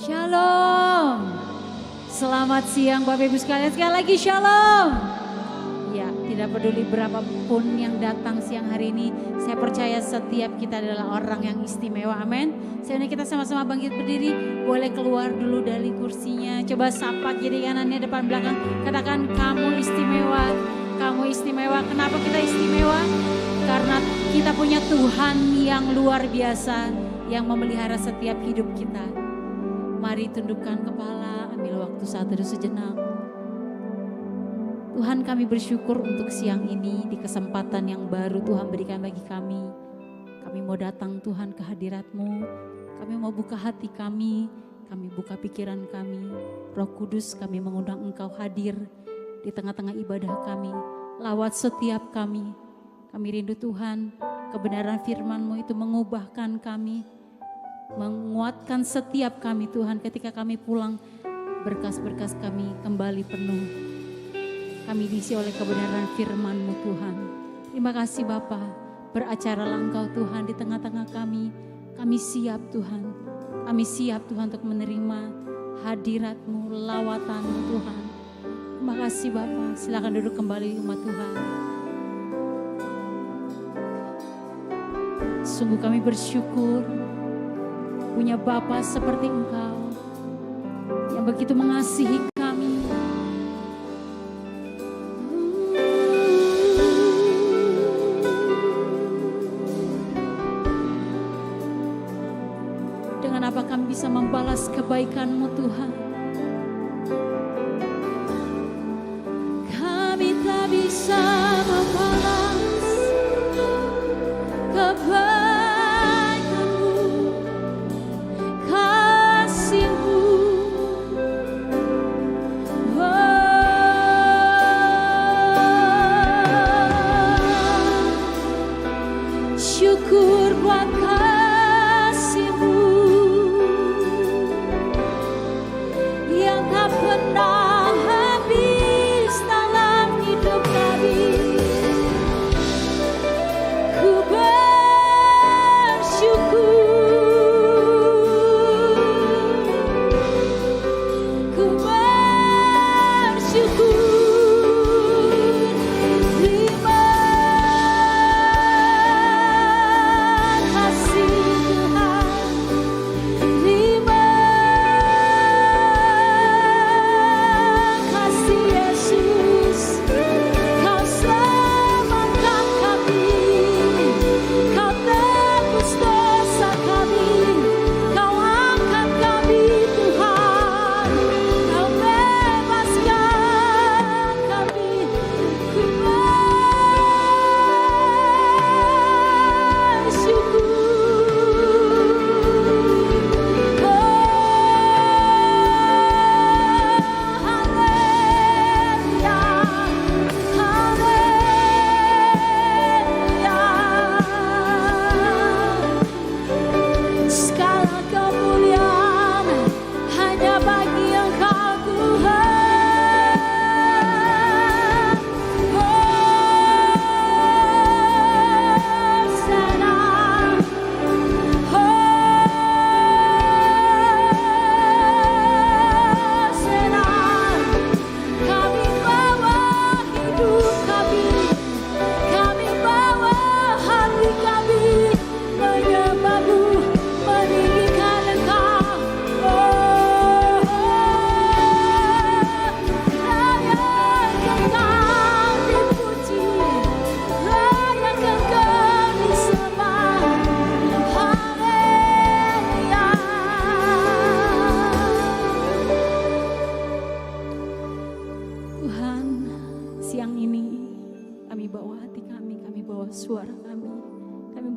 Shalom. Selamat siang Bapak Ibu sekalian, sekali lagi shalom. Ya, tidak peduli berapapun yang datang siang hari ini, saya percaya setiap kita adalah orang yang istimewa, amin. Sekarang kita sama-sama bangkit berdiri, boleh keluar dulu dari kursinya. Coba sapa kiri kanannya, depan belakang, katakan kamu istimewa. Kamu istimewa, kenapa kita istimewa? Karena kita punya Tuhan yang luar biasa, yang memelihara setiap hidup kita. Mari tundukkan kepala, ambil waktu saat teduh sejenak. Tuhan, kami bersyukur untuk siang ini, di kesempatan yang baru Tuhan berikan bagi kami. Kami mau datang Tuhan ke hadirat-Mu, kami mau buka hati kami buka pikiran kami. Roh Kudus, kami mengundang Engkau hadir di tengah-tengah ibadah kami, lawat setiap kami. Kami rindu Tuhan, kebenaran firman-Mu itu mengubahkan kami, menguatkan setiap kami Tuhan. Ketika kami pulang, berkas-berkas kami kembali penuh. Kami diisi oleh kebenaran firman-Mu Tuhan. Terima kasih Bapa, beracaralah Engkau Tuhan di tengah-tengah kami. Kami siap Tuhan, kami siap Tuhan untuk menerima hadirat-Mu, lawatan-Mu Tuhan. Terima kasih Bapa, silakan duduk kembali umat Tuhan. Sungguh kami bersyukur punya Bapa seperti Engkau yang begitu mengasihi kami. Dengan apa kami bisa membalas kebaikan-Mu Tuhan? Kami tak bisa membalas kebaikan.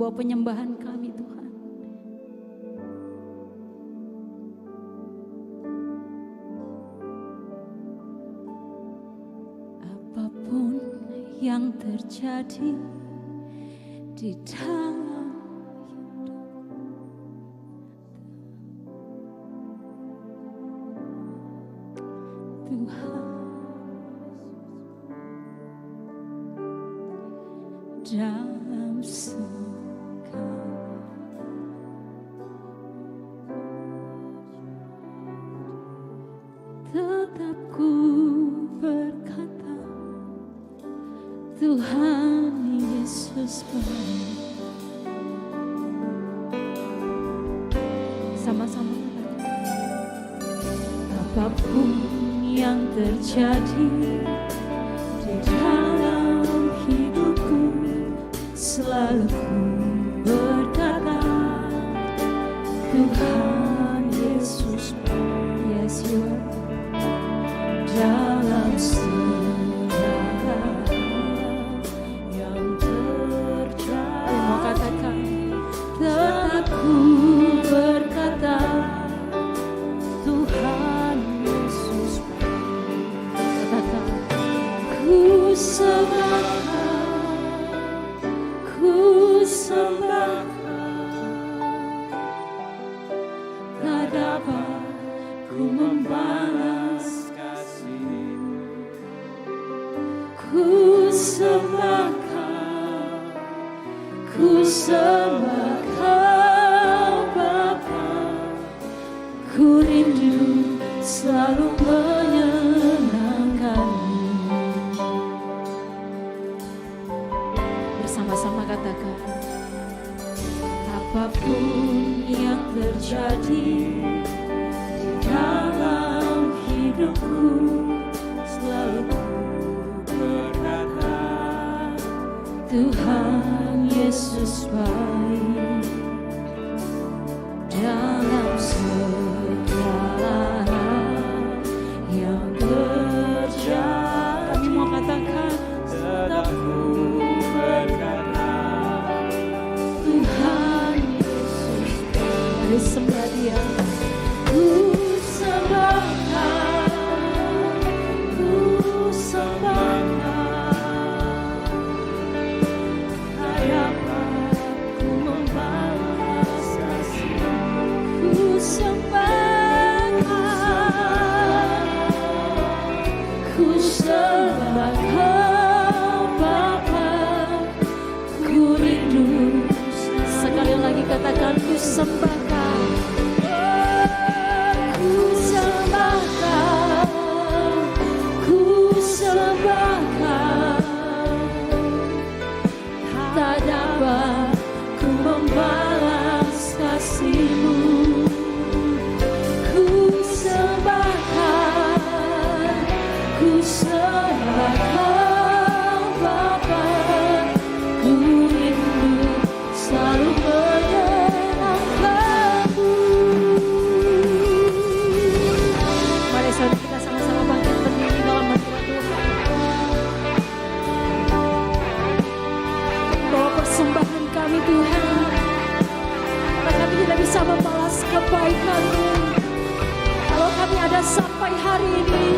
Penyembahan kami Tuhan. Apapun yang terjadi di dalam hidup Tuhan, dalam suka Tuhan Yesus baik. Sama-sama apapun yang terjadi di dalam hidupku, selalu ku berkata Tuhan Yesus baik. Yes, you are. Dalam segala yang terjadi, mau katakan tetap ku berkata Tuhan Yesus baik. Katakan ku sembahkan, ku sembahkan, tak dapat ku membalas kasih-Mu. Ku sembahkan, ku sembahkan Bapa. Ku rindu selalu menyenangkan-Mu. Bersama-sama katakan, apapun yang terjadi di dalam hidupku, selalu ku berkata Tuhan Yesus baik. Dalam segala yang terjadi, kami mau katakan tetap ku berkata Tuhan Yesus baik. Mari sembah Dia. Ku sembahkan, ku sembahkan, tak dapat ku membalas kasih-Mu. Ku sembahkan, ku sembahkan Bapa. Ku rindu, sekali lagi katakan ku sembahkan. Ku sembahkan, ku sembahkan, tak dapat ku membalas kasih-Mu. Ku sembahkan, ku sembahkan Bapa. Ku rindu selalu menyenangkan-Mu. Mari saudara kita sama-sama bangkit berdiri dalam hadirat Tuhan. Bawa persembahan kami Tuhan, karena kami tidak bisa membalas kebaikan-Mu. Kalau kami ada sampai hari ini,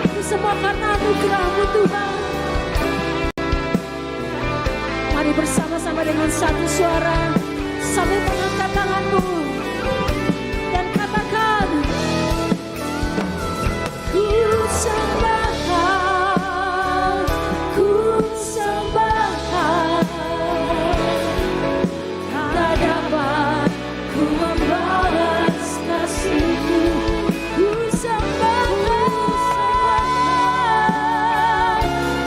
itu semua karena anugerah-Mu Tuhan. Mari bersama-sama dengan satu suara sambil mengangkat tanganmu dan katakan, ku sembahkan, ku sembahkan, tak dapat ku membalas kasih-Mu. Ku sembahkan,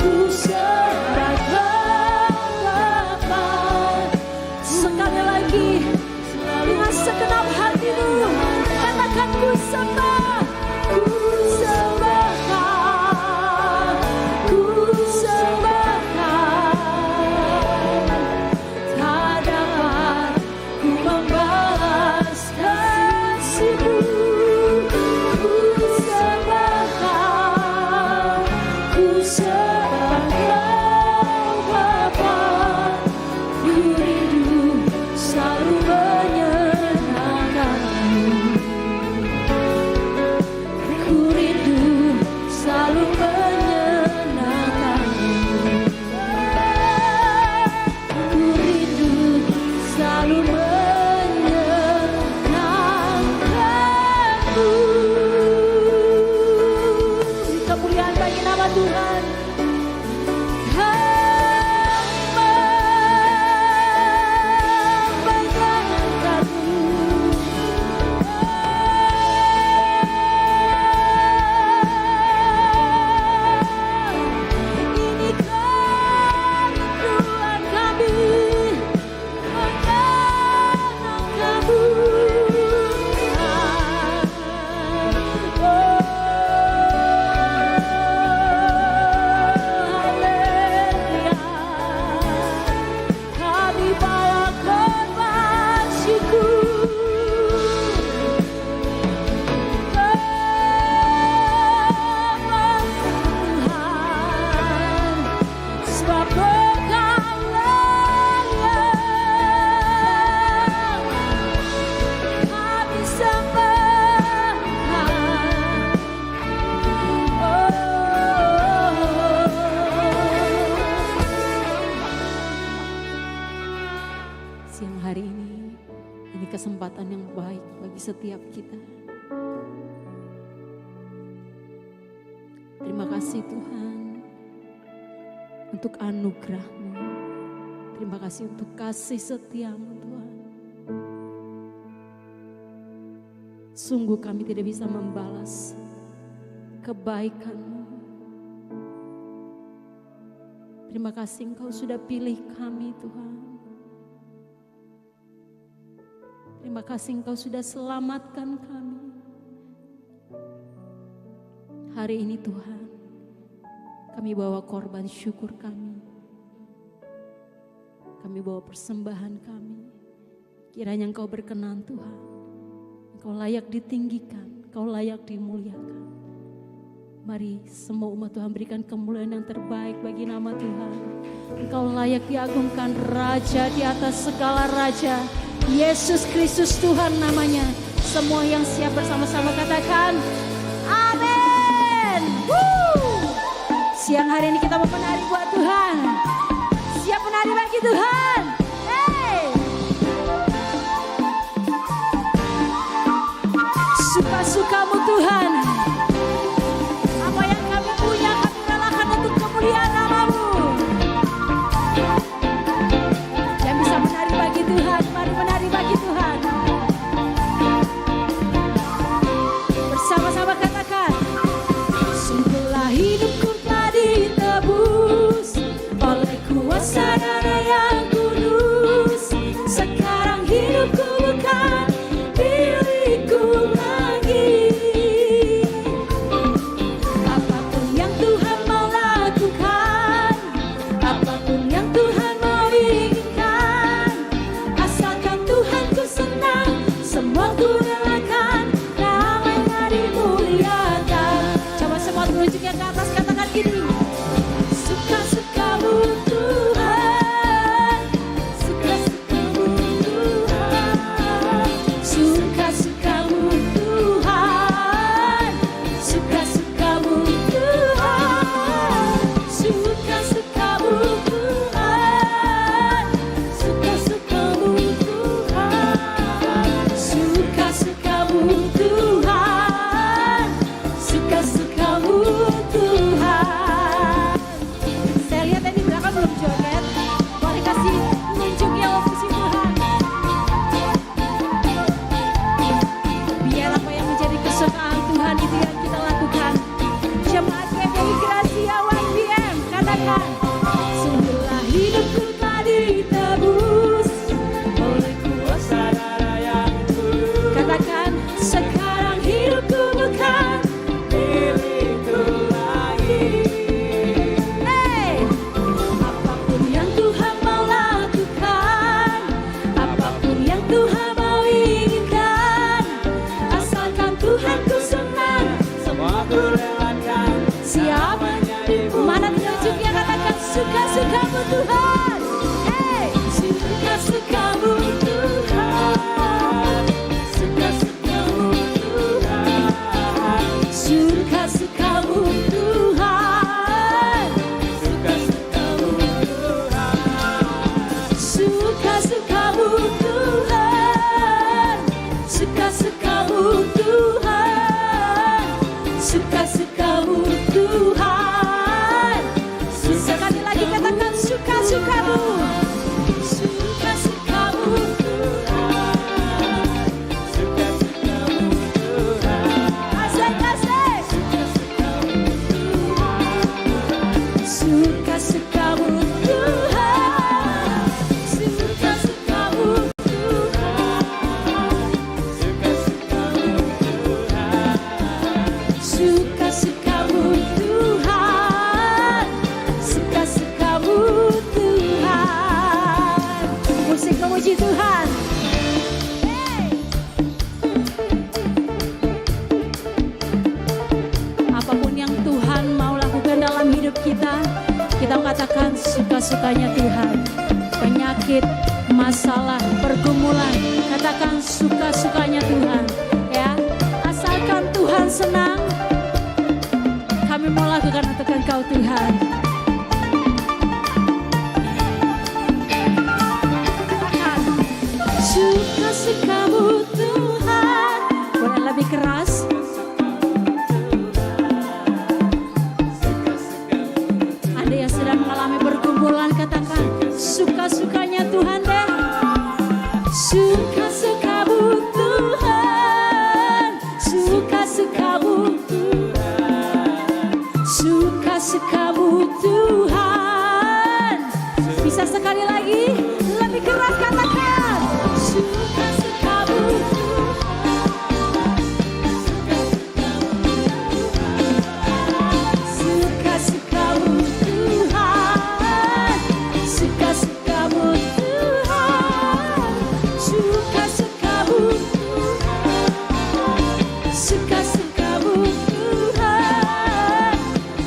ku sembahkan Bapa. Sekali lagi dengan Ini kesempatan yang baik bagi setiap kita. Terima kasih Tuhan untuk anugerah-Mu. Terima kasih untuk kasih setia-Mu Tuhan. Sungguh kami tidak bisa membalas kebaikan-Mu. Terima kasih Engkau sudah pilih kami Tuhan. Terima kasih Engkau sudah selamatkan kami. Hari ini Tuhan, kami bawa korban syukur kami. Kami bawa persembahan kami. Kiranya Engkau berkenan Tuhan. Engkau layak ditinggikan, Engkau layak dimuliakan. Mari semua umat Tuhan berikan kemuliaan yang terbaik bagi nama Tuhan. Engkau layak diagungkan, Raja di atas segala raja. Yesus Kristus Tuhan namanya. Semua yang siap bersama-sama katakan amin. Siang hari ini kita mau menari buat Tuhan. Siap menari bagi Tuhan. Hey. Suka-sukamu Tuhan. Apa yang kami punya kami relakan untuk kemuliaan nama-Mu. Yang bisa menari bagi Tuhan, mari menari bagi Tuhan. Bersama-sama katakan, sungguhlah hidupku telah ditebus oleh kuasa darah yang kudus. Sekarang hidupku bukan milikku lagi. Apapun yang Tuhan mau lakukan, apapun yang Tuhan mau inginkan, asalkan Tuhan ku senang, semua ku relakan, namanya dimuliakan. Coba semua tunjuknya ke atas, katakan gini. Suka-sukamu Tuhan, suka-sukamu Tuhan, suka-sukamu Tuhan, suka-sukamu Tuhan, suka-sukamu Tuhan, suka-sukamu Tuhan, suka-sukamu Tuhan, suka-sukamu Tuhan. Saya lihat tadi belakang belum joget. Boleh kasih nunjuknya puji Tuhan. Biar apa yang menjadi kesukaan Tuhan itu yang kita lakukan. Jemaat GBI Gracia YBM katakan, sungguhlah hidupku telah ditebus oleh kuasa darah yang kudus. Katakan, sekarang hidupku bukan milikku lagi. Hey! Apapun yang Tuhan mau lakukan, apapun yang Tuhan mau inginkan, asalkan Tuhan ku senang, semua ku relakan. Siapa mana tunjuknya, katakan suka-sukamu Tuhan. Hey! Suka-sukamu Tuhan, suka-sukamu Tuhan, suka-sukamu Tuhan, suka-sukamu Tuhan, suka-sukamu Tuhan, suka-sukamu Tuhan, suka-sukamu Tuhan. Sekali lagi katakan suka-sukamu, suka-sukamu Tuhan, suka-sukamu Tuhan. Asik-asik. Suka-sukamu Tuhan, suka-sukamu Tuhan, suka-sukamu Tuhan, suka-sukamu Tuhan, suka-sukamu Tuhan. Musik memuji Tuhan. Hey! Apapun yang Tuhan mau lakukan dalam hidup kita, kita katakan suka-sukanya Tuhan. Penyakit, masalah, pergumulan, katakan suka-sukanya Tuhan. Ya, asalkan Tuhan senang, kami mau lakukan untuk Engkau Tuhan. Katakan suka-suka mengalami pergumulan, katakan suka-sukanya Tuhan deh. Suka-sukamu Tuhan, suka-sukamu Tuhan, suka-sukamu Tuhan. Bisa sekali lagi, lebih keras katakan suka-sukamu Tuhan, suka-sukamu Tuhan, suka-sukamu Tuhan, suka-sukamu Tuhan, suka-sukamu Tuhan,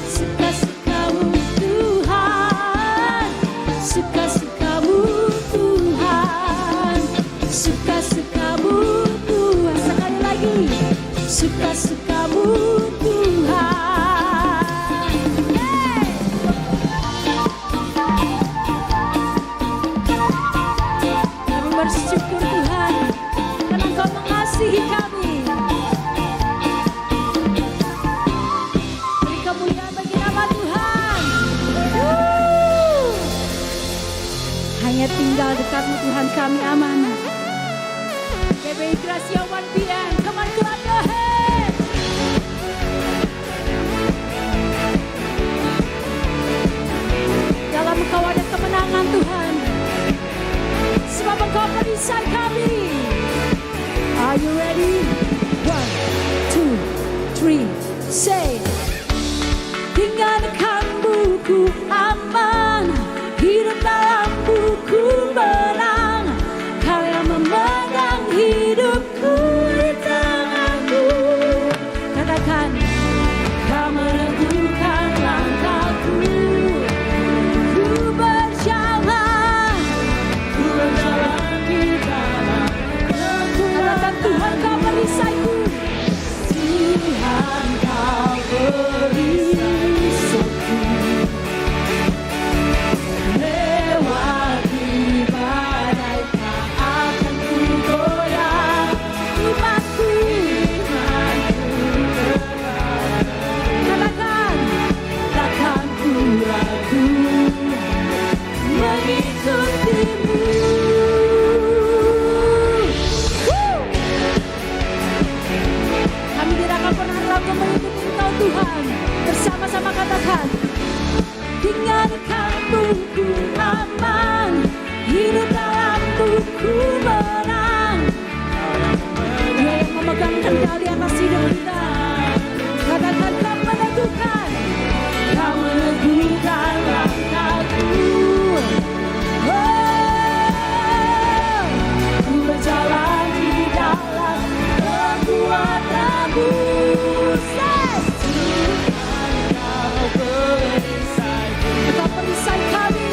suka-sukamu Tuhan, suka-sukamu Tuhan, suka-sukamu Tuhan. Sekali lagi, suka-sukamu Tuhan. Hey! Kami bersyukur Tuhan karena Engkau mengasihi kami. Beri kemuliaan bagi nama Tuhan. Hanya tinggal dekatmu Tuhan, kami aman. GBI Gracia 1 PM, come on clap your hands. Dalam Engkau ada kemenangan Tuhan, sebab Engkau perisai kami. Are you ready? 1, 2, 3, say. Tinggalkan buku aman, hidup dalam buku menang. Kau yang memegang hidupku di tanganmu. Katakan, kau meneguhkan langkahku. Ku berjalan di dalam kekuatan. Katakan, Tuhan kau perisaiku. Tuhan kau perisaiku. Lewati badai tak akan ku goyah. Imanku, katakan, takkan ku ragu mengikutimu. Kami tidak akan pernah ragu mengikuti Engkau Tuhan. Bersama-sama katakan, tinggalkan buku aman, hidup dalam buku menang. Dia yang memegang kendali atas hidup kita. Katakan, kau meneguhkan langkahku. Oh, ku berjalan di dalam kekuatan-Mu. Engkau perisai kami.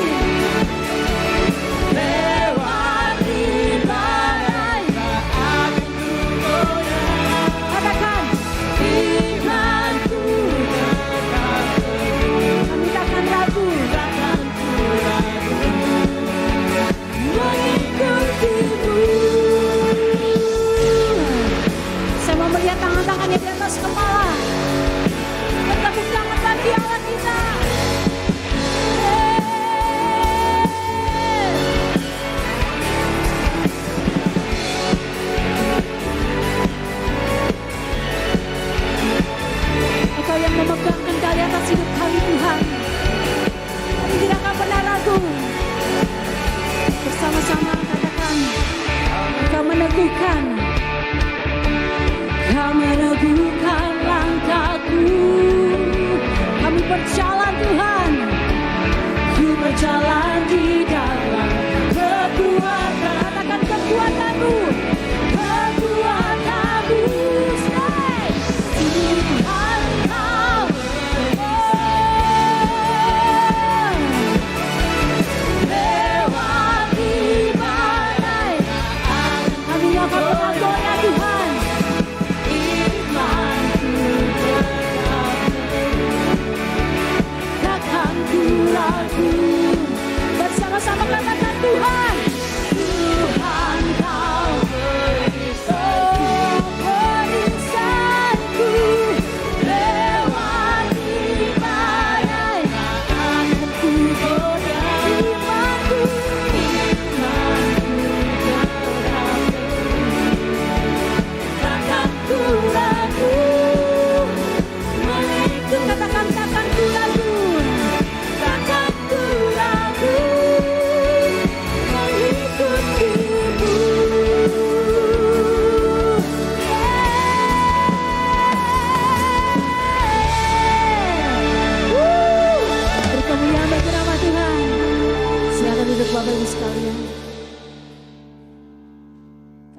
Lewati badai tak akan ku goyah. Katakan, imanku tetap teguh. Kami takkan ragu, mengikutimu. Saya mau melihat tangan-tangannya di atas kepala. Bertepuk tangan bagi Allah kita. Engkau yang memegang kendali atas hidup kami Tuhan. Kami tidak akan pernah ragu. Bersama-sama katakan, Engkau meneguhkan langkahku. Kami berjalan Tuhan, ku berjalan di dalam kekuatan. Katakan, kekuatan-Mu, kekuatan-Mu. Say, Tuhan kau lewati badai. Kami gak akan pernah goyah Tuhan. Imanku tetap takkan ku ragu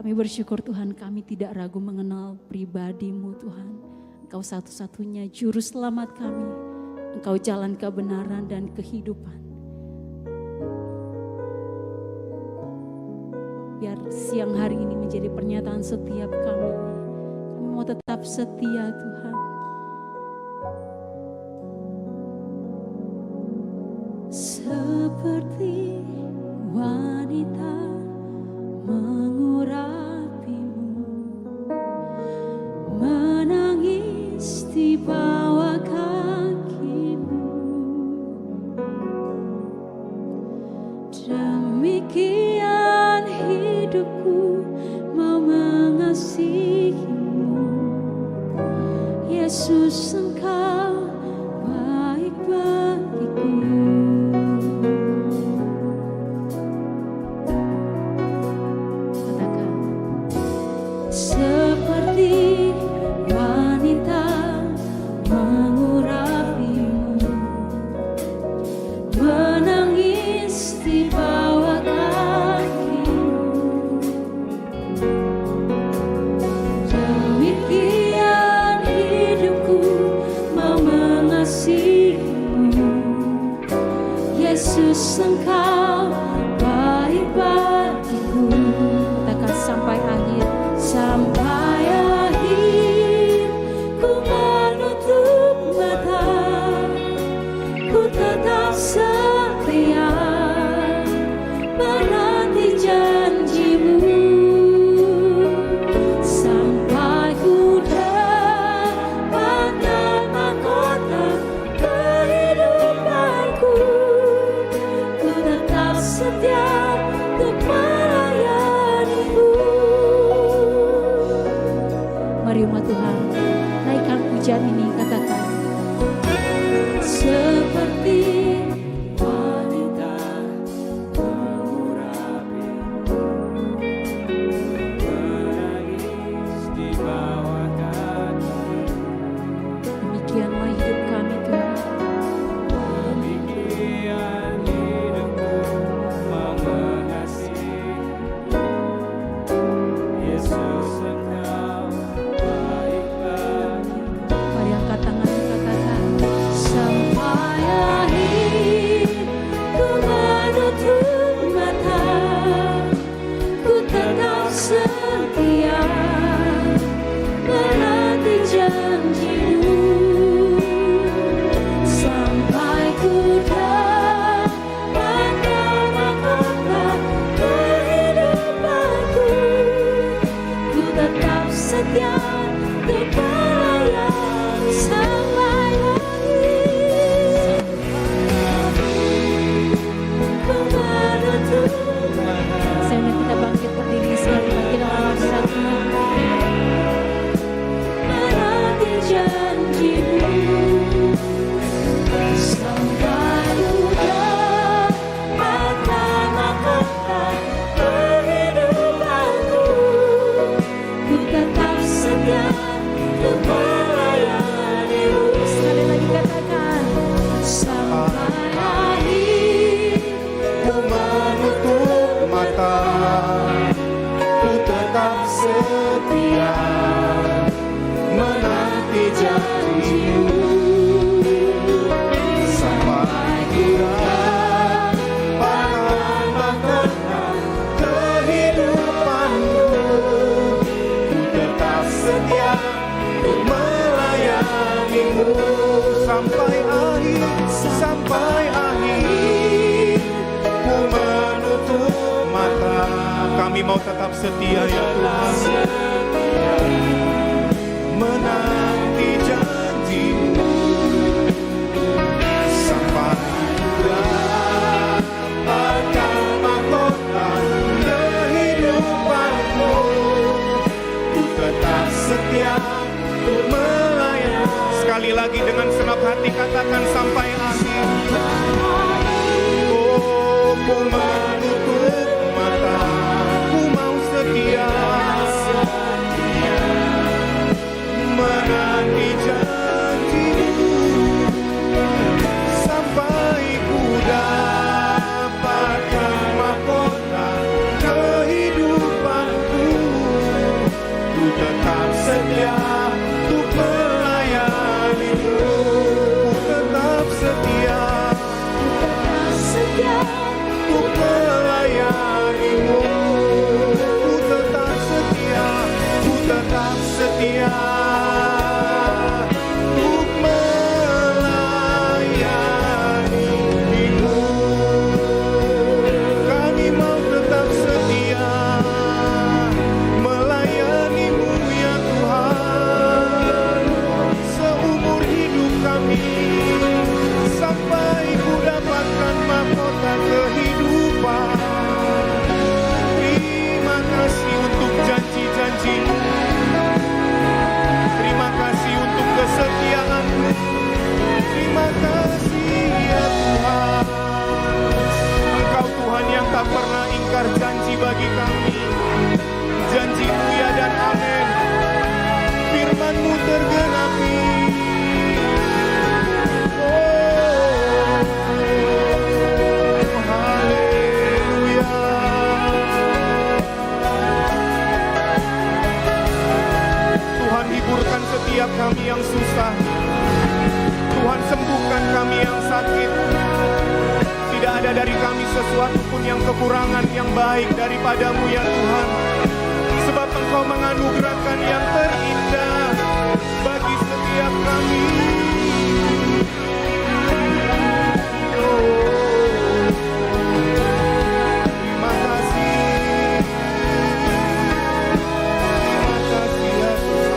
Kami bersyukur Tuhan, kami tidak ragu mengenal pribadi-Mu Tuhan. Engkau satu-satunya juru selamat kami. Engkau jalan kebenaran dan kehidupan. Biar siang hari ini menjadi pernyataan setiap kami. Kami mau tetap setia Tuhan. Seperti wanita mengurapimu, menangis di bawah kakimu. Demikian hidupku mau mengasihimu. Yesus, Engkau baik bagiku. Katakan, seperti wanita mengurapimu, menangis di bawah kakimu. Demikian hidupku mau mengasihimu. Yesus, Engkau baik bagiku. Katakan sampai akhir. Sampai akhir ku menutup mata, ku tetap setia menanti janji-Mu. Sampai ku dapatkan mahkota kehidupanku, ku tetap setia untuk melayani-Mu. Mari umat Tuhan, naikkan pujian ini, katakan. Seperti wanita mengurapimu, menangis di bawah kaki. demikianlah hidup kami Tuhan. Demikian hidupku mau mengasihi. Yesus, Engkau baik bagiku. Mari angkat tangan katakan. Sampai akhir ku menutup mata, ku tetap setia menanti janji-Mu. Sampai ku dapatkan mahkota kehidupanku, ku tetap setia untuk melayani sampai akhir. Ku menutup mata. Saya undang kita bangkit berdiri sekali lagi dalam hadirat Tuhan. Menanti janji-Mu. Sampai ku dapatkan mahkota kehidupanku, ku tetap setia untuk melayani-Mu. Sekali lagi katakan. Sampai akhir Ku menutup mata, ku tetap setia menanti janji-Mu. Sampai ku dapatkan mahkota kehidupanku, ku tetap setia untuk melayani-Mu. Sampai akhir, sampai akhir ku menutup mata. Kami mau tetap setia ya Tuhan, menanti janji-Mu. Sampai dapatkan mahkota kehidupanku, ku tetap setia untuk melayani. Sekali lagi dengan senang hati katakan sampai akhir. Oh, ku menutup mata, ku mau setia menanti janji-Mu. Sampai ku dapatkan mahkota kehidupanku, ada dari kami sesuatu pun yang kekurangan yang baik daripadamu ya Tuhan. Sebab Engkau menganugerahkan yang terindah bagi setiap kami. Terima kasih. Terima kasih ya Tuhan.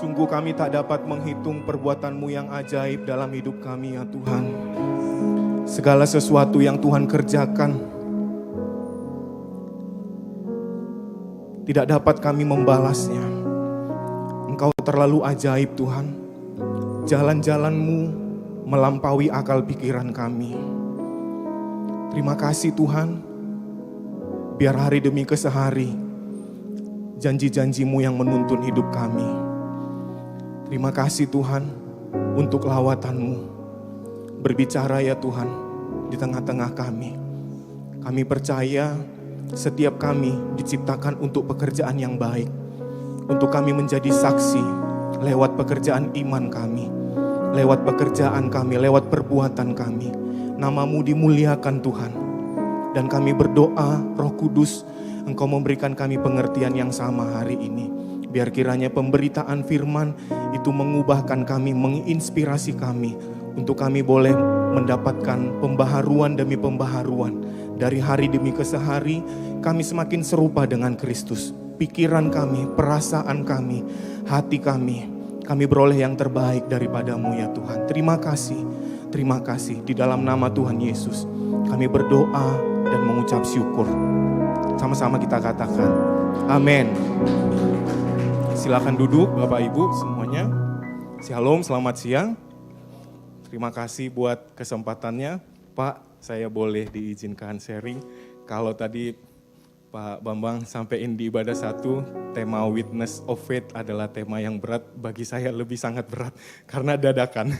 Sungguh kami tak dapat menghitung perbuatan-Mu yang ajaib dalam hidup kami ya Tuhan. Segala sesuatu yang Tuhan kerjakan tidak dapat kami membalasnya. Engkau terlalu ajaib Tuhan. Jalan-jalan-Mu melampaui akal pikiran kami. Terima kasih Tuhan. Biar hari demi kesehari janji-janji-Mu yang menuntun hidup kami. Terima kasih Tuhan untuk lawatan-Mu. Berbicara ya Tuhan di tengah-tengah kami. Kami percaya setiap kami diciptakan untuk pekerjaan yang baik. Untuk kami menjadi saksi lewat pekerjaan iman kami. Lewat pekerjaan kami, lewat perbuatan kami. Nama-Mu dimuliakan Tuhan. Dan kami berdoa Roh Kudus, Engkau memberikan kami pengertian yang sama hari ini. Biar kiranya pemberitaan firman itu mengubahkan kami, menginspirasi kami. Untuk kami boleh mendapatkan pembaharuan demi pembaharuan. Dari hari demi kesehari, kami semakin serupa dengan Kristus. Pikiran kami, perasaan kami, hati kami beroleh yang terbaik daripada-Mu ya Tuhan. Terima kasih di dalam nama Tuhan Yesus. Kami berdoa dan mengucap syukur. Sama-sama kita katakan, amin. Silakan duduk Bapak Ibu semuanya. Shalom, selamat siang. Terima kasih buat kesempatannya. Pak, saya boleh diizinkan sharing. Kalau tadi Pak Bambang sampaikan di ibadah 1, tema Witness of Faith adalah tema yang berat. Bagi saya lebih sangat berat karena dadakan.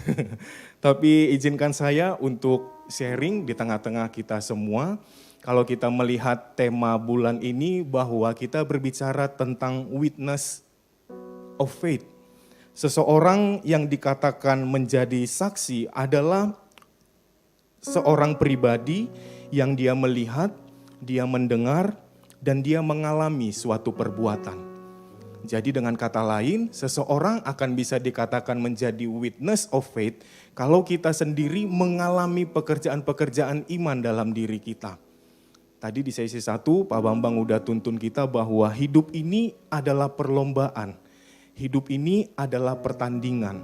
Tapi izinkan saya untuk sharing di tengah-tengah kita semua. Kalau kita melihat tema bulan ini bahwa kita berbicara tentang Witness of Faith. Seseorang yang dikatakan menjadi saksi adalah seorang pribadi yang dia melihat, dia mendengar, dan dia mengalami suatu perbuatan. Jadi dengan kata lain, seseorang akan bisa dikatakan menjadi witness of faith kalau kita sendiri mengalami pekerjaan-pekerjaan iman dalam diri kita. Tadi di sesi 1, Pak Bambang udah tuntun kita bahwa hidup ini adalah perlombaan. Hidup ini adalah pertandingan.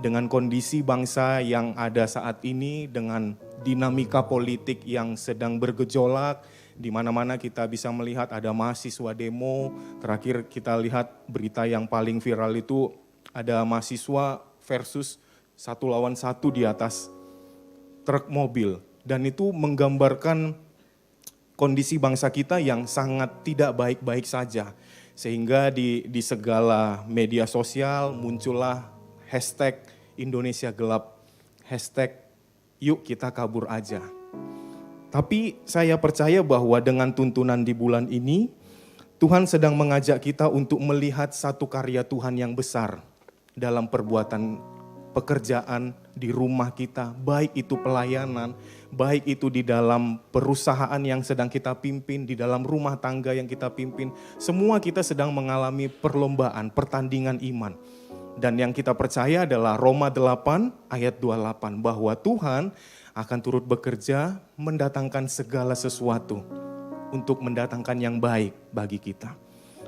Dengan kondisi bangsa yang ada saat ini, dengan dinamika politik yang sedang bergejolak, di mana-mana kita bisa melihat ada mahasiswa demo. Terakhir kita lihat berita yang paling viral itu ada mahasiswa versus 1 lawan 1 di atas truk mobil. Dan itu menggambarkan kondisi bangsa kita yang sangat tidak baik-baik saja. Sehingga di segala media sosial muncullah hashtag Indonesia Gelap, hashtag yuk kita kabur aja. Tapi saya percaya bahwa dengan tuntunan di bulan ini, Tuhan sedang mengajak kita untuk melihat satu karya Tuhan yang besar dalam perbuatan pekerjaan di rumah kita, baik itu pelayanan, baik itu di dalam perusahaan yang sedang kita pimpin, di dalam rumah tangga yang kita pimpin. Semua kita sedang mengalami perlombaan, pertandingan iman. Dan yang kita percaya adalah Roma 8 ayat 28, bahwa Tuhan akan turut bekerja mendatangkan segala sesuatu untuk mendatangkan yang baik bagi kita.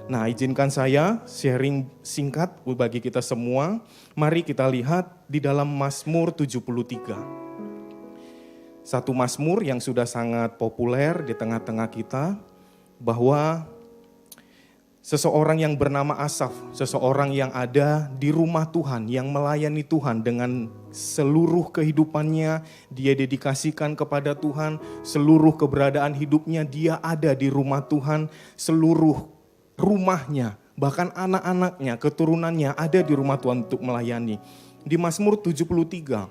Nah, izinkan saya sharing singkat bagi kita semua. Mari kita lihat di dalam Mazmur 73. Satu Mazmur yang sudah sangat populer di tengah-tengah kita, bahwa seseorang yang bernama Asaf, seseorang yang ada di rumah Tuhan, yang melayani Tuhan dengan seluruh kehidupannya, dia dedikasikan kepada Tuhan, seluruh keberadaan hidupnya dia ada di rumah Tuhan, seluruh rumahnya, bahkan anak-anaknya, keturunannya ada di rumah Tuhan untuk melayani. Di Mazmur 73,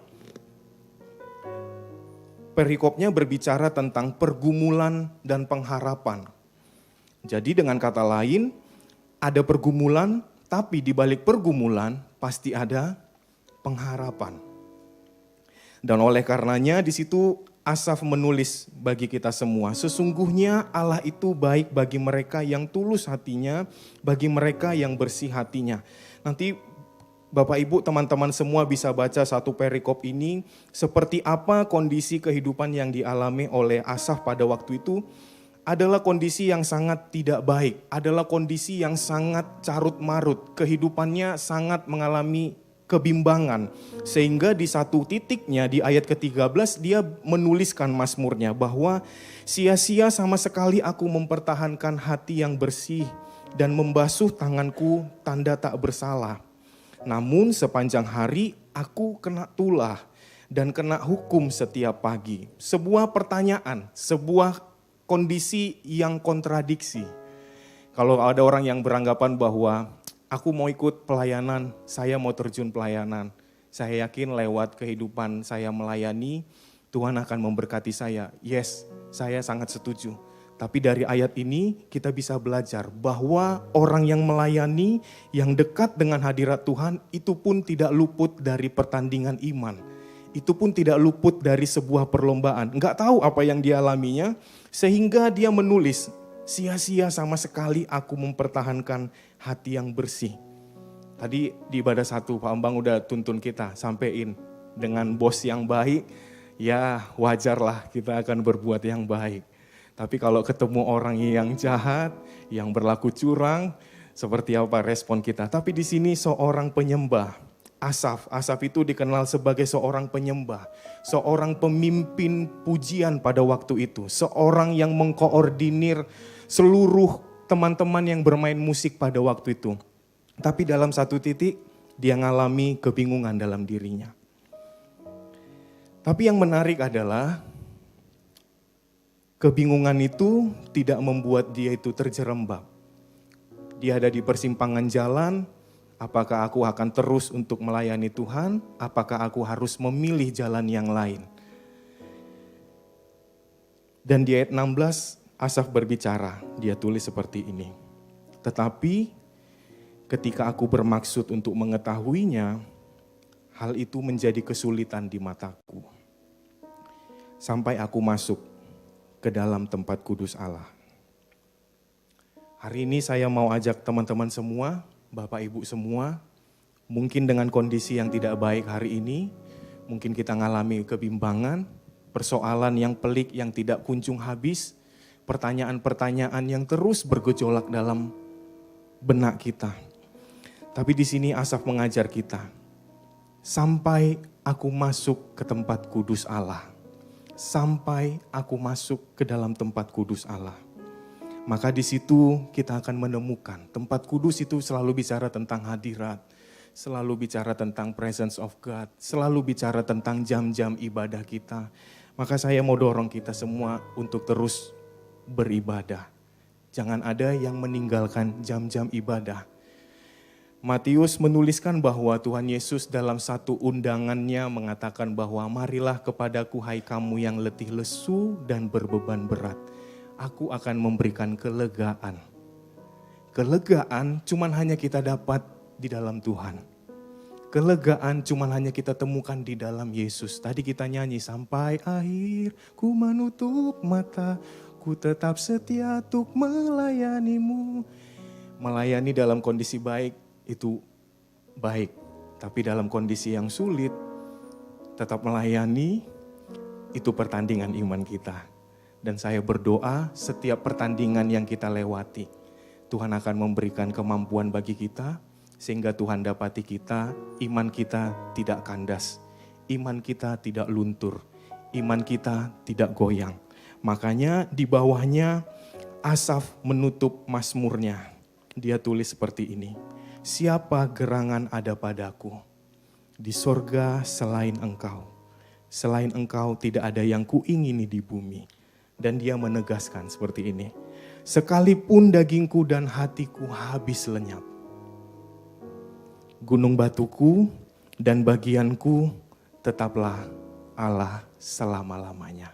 perikopnya berbicara tentang pergumulan dan pengharapan. Jadi dengan kata lain, ada pergumulan, tapi di balik pergumulan pasti ada pengharapan. Dan oleh karenanya di situ Asaf menulis bagi kita semua, sesungguhnya Allah itu baik bagi mereka yang tulus hatinya, bagi mereka yang bersih hatinya. Nanti Bapak Ibu teman-teman semua bisa baca satu perikop ini, seperti apa kondisi kehidupan yang dialami oleh Asaf pada waktu itu. Adalah kondisi yang sangat tidak baik, adalah kondisi yang sangat carut marut, kehidupannya sangat mengalami kebimbangan. Sehingga di satu titiknya di ayat ke-13 dia menuliskan mazmurnya bahwa sia-sia sama sekali aku mempertahankan hati yang bersih dan membasuh tanganku tanda tak bersalah. Namun sepanjang hari aku kena tulah dan kena hukum setiap pagi. Sebuah pertanyaan, sebuah kondisi yang kontradiksi. Kalau ada orang yang beranggapan bahwa aku mau ikut pelayanan, saya mau terjun pelayanan. Saya yakin lewat kehidupan saya melayani, Tuhan akan memberkati saya. Yes, saya sangat setuju. Tapi dari ayat ini kita bisa belajar bahwa orang yang melayani, yang dekat dengan hadirat Tuhan, itu pun tidak luput dari pertandingan iman. Itu pun tidak luput dari sebuah perlombaan. Enggak tahu apa yang dia alaminya, sehingga dia menulis, sia-sia sama sekali aku mempertahankan hati yang bersih. Tadi di ibadah 1 Pak Ambang udah tuntun kita, sampein dengan bos yang baik, ya wajarlah kita akan berbuat yang baik. Tapi kalau ketemu orang yang jahat, yang berlaku curang, seperti apa respon kita? Tapi di sini seorang penyembah, Asaf itu dikenal sebagai seorang penyembah, seorang pemimpin pujian pada waktu itu, seorang yang mengkoordinir seluruh teman-teman yang bermain musik pada waktu itu. Tapi dalam satu titik dia ngalami kebingungan dalam dirinya. Tapi yang menarik adalah kebingungan itu tidak membuat dia itu terjerembab. Dia ada di persimpangan jalan, apakah aku akan terus untuk melayani Tuhan, apakah aku harus memilih jalan yang lain. Dan di ayat 16 Asaf berbicara, dia tulis seperti ini. Tetapi ketika aku bermaksud untuk mengetahuinya, hal itu menjadi kesulitan di mataku. Sampai aku masuk ke dalam tempat kudus Allah. Hari ini saya mau ajak teman-teman semua, Bapak Ibu semua, mungkin dengan kondisi yang tidak baik hari ini, mungkin kita ngalami kebimbangan, persoalan yang pelik yang tidak kunjung habis, pertanyaan-pertanyaan yang terus bergejolak dalam benak kita. Tapi di sini Asaf mengajar kita, sampai aku masuk ke tempat kudus Allah. Sampai aku masuk ke dalam tempat kudus Allah. Maka di situ kita akan menemukan tempat kudus itu selalu bicara tentang hadirat, selalu bicara tentang presence of God, selalu bicara tentang jam-jam ibadah kita. Maka saya mau dorong kita semua untuk terus beribadah. Jangan ada yang meninggalkan jam-jam ibadah. Matius menuliskan bahwa Tuhan Yesus dalam satu undangannya mengatakan bahwa marilah kepadaku hai kamu yang letih lesu dan berbeban berat. Aku akan memberikan kelegaan. Kelegaan cuman hanya kita dapat di dalam Tuhan. Kelegaan cuman hanya kita temukan di dalam Yesus. Tadi kita nyanyi sampai akhir ku menutup mata. Ku tetap setia untuk melayanimu. Melayani dalam kondisi baik itu baik, tapi dalam kondisi yang sulit, tetap melayani, itu pertandingan iman kita. Dan saya berdoa setiap pertandingan yang kita lewati, Tuhan akan memberikan kemampuan bagi kita, sehingga Tuhan dapati kita, iman kita tidak kandas, iman kita tidak luntur, iman kita tidak goyang. Makanya di bawahnya Asaf menutup mazmurnya, dia tulis seperti ini. Siapa gerangan ada padaku di sorga selain engkau. Selain engkau tidak ada yang kuingini di bumi. Dan dia menegaskan seperti ini. Sekalipun dagingku dan hatiku habis lenyap. Gunung batuku dan bagianku tetaplah Allah selama-lamanya.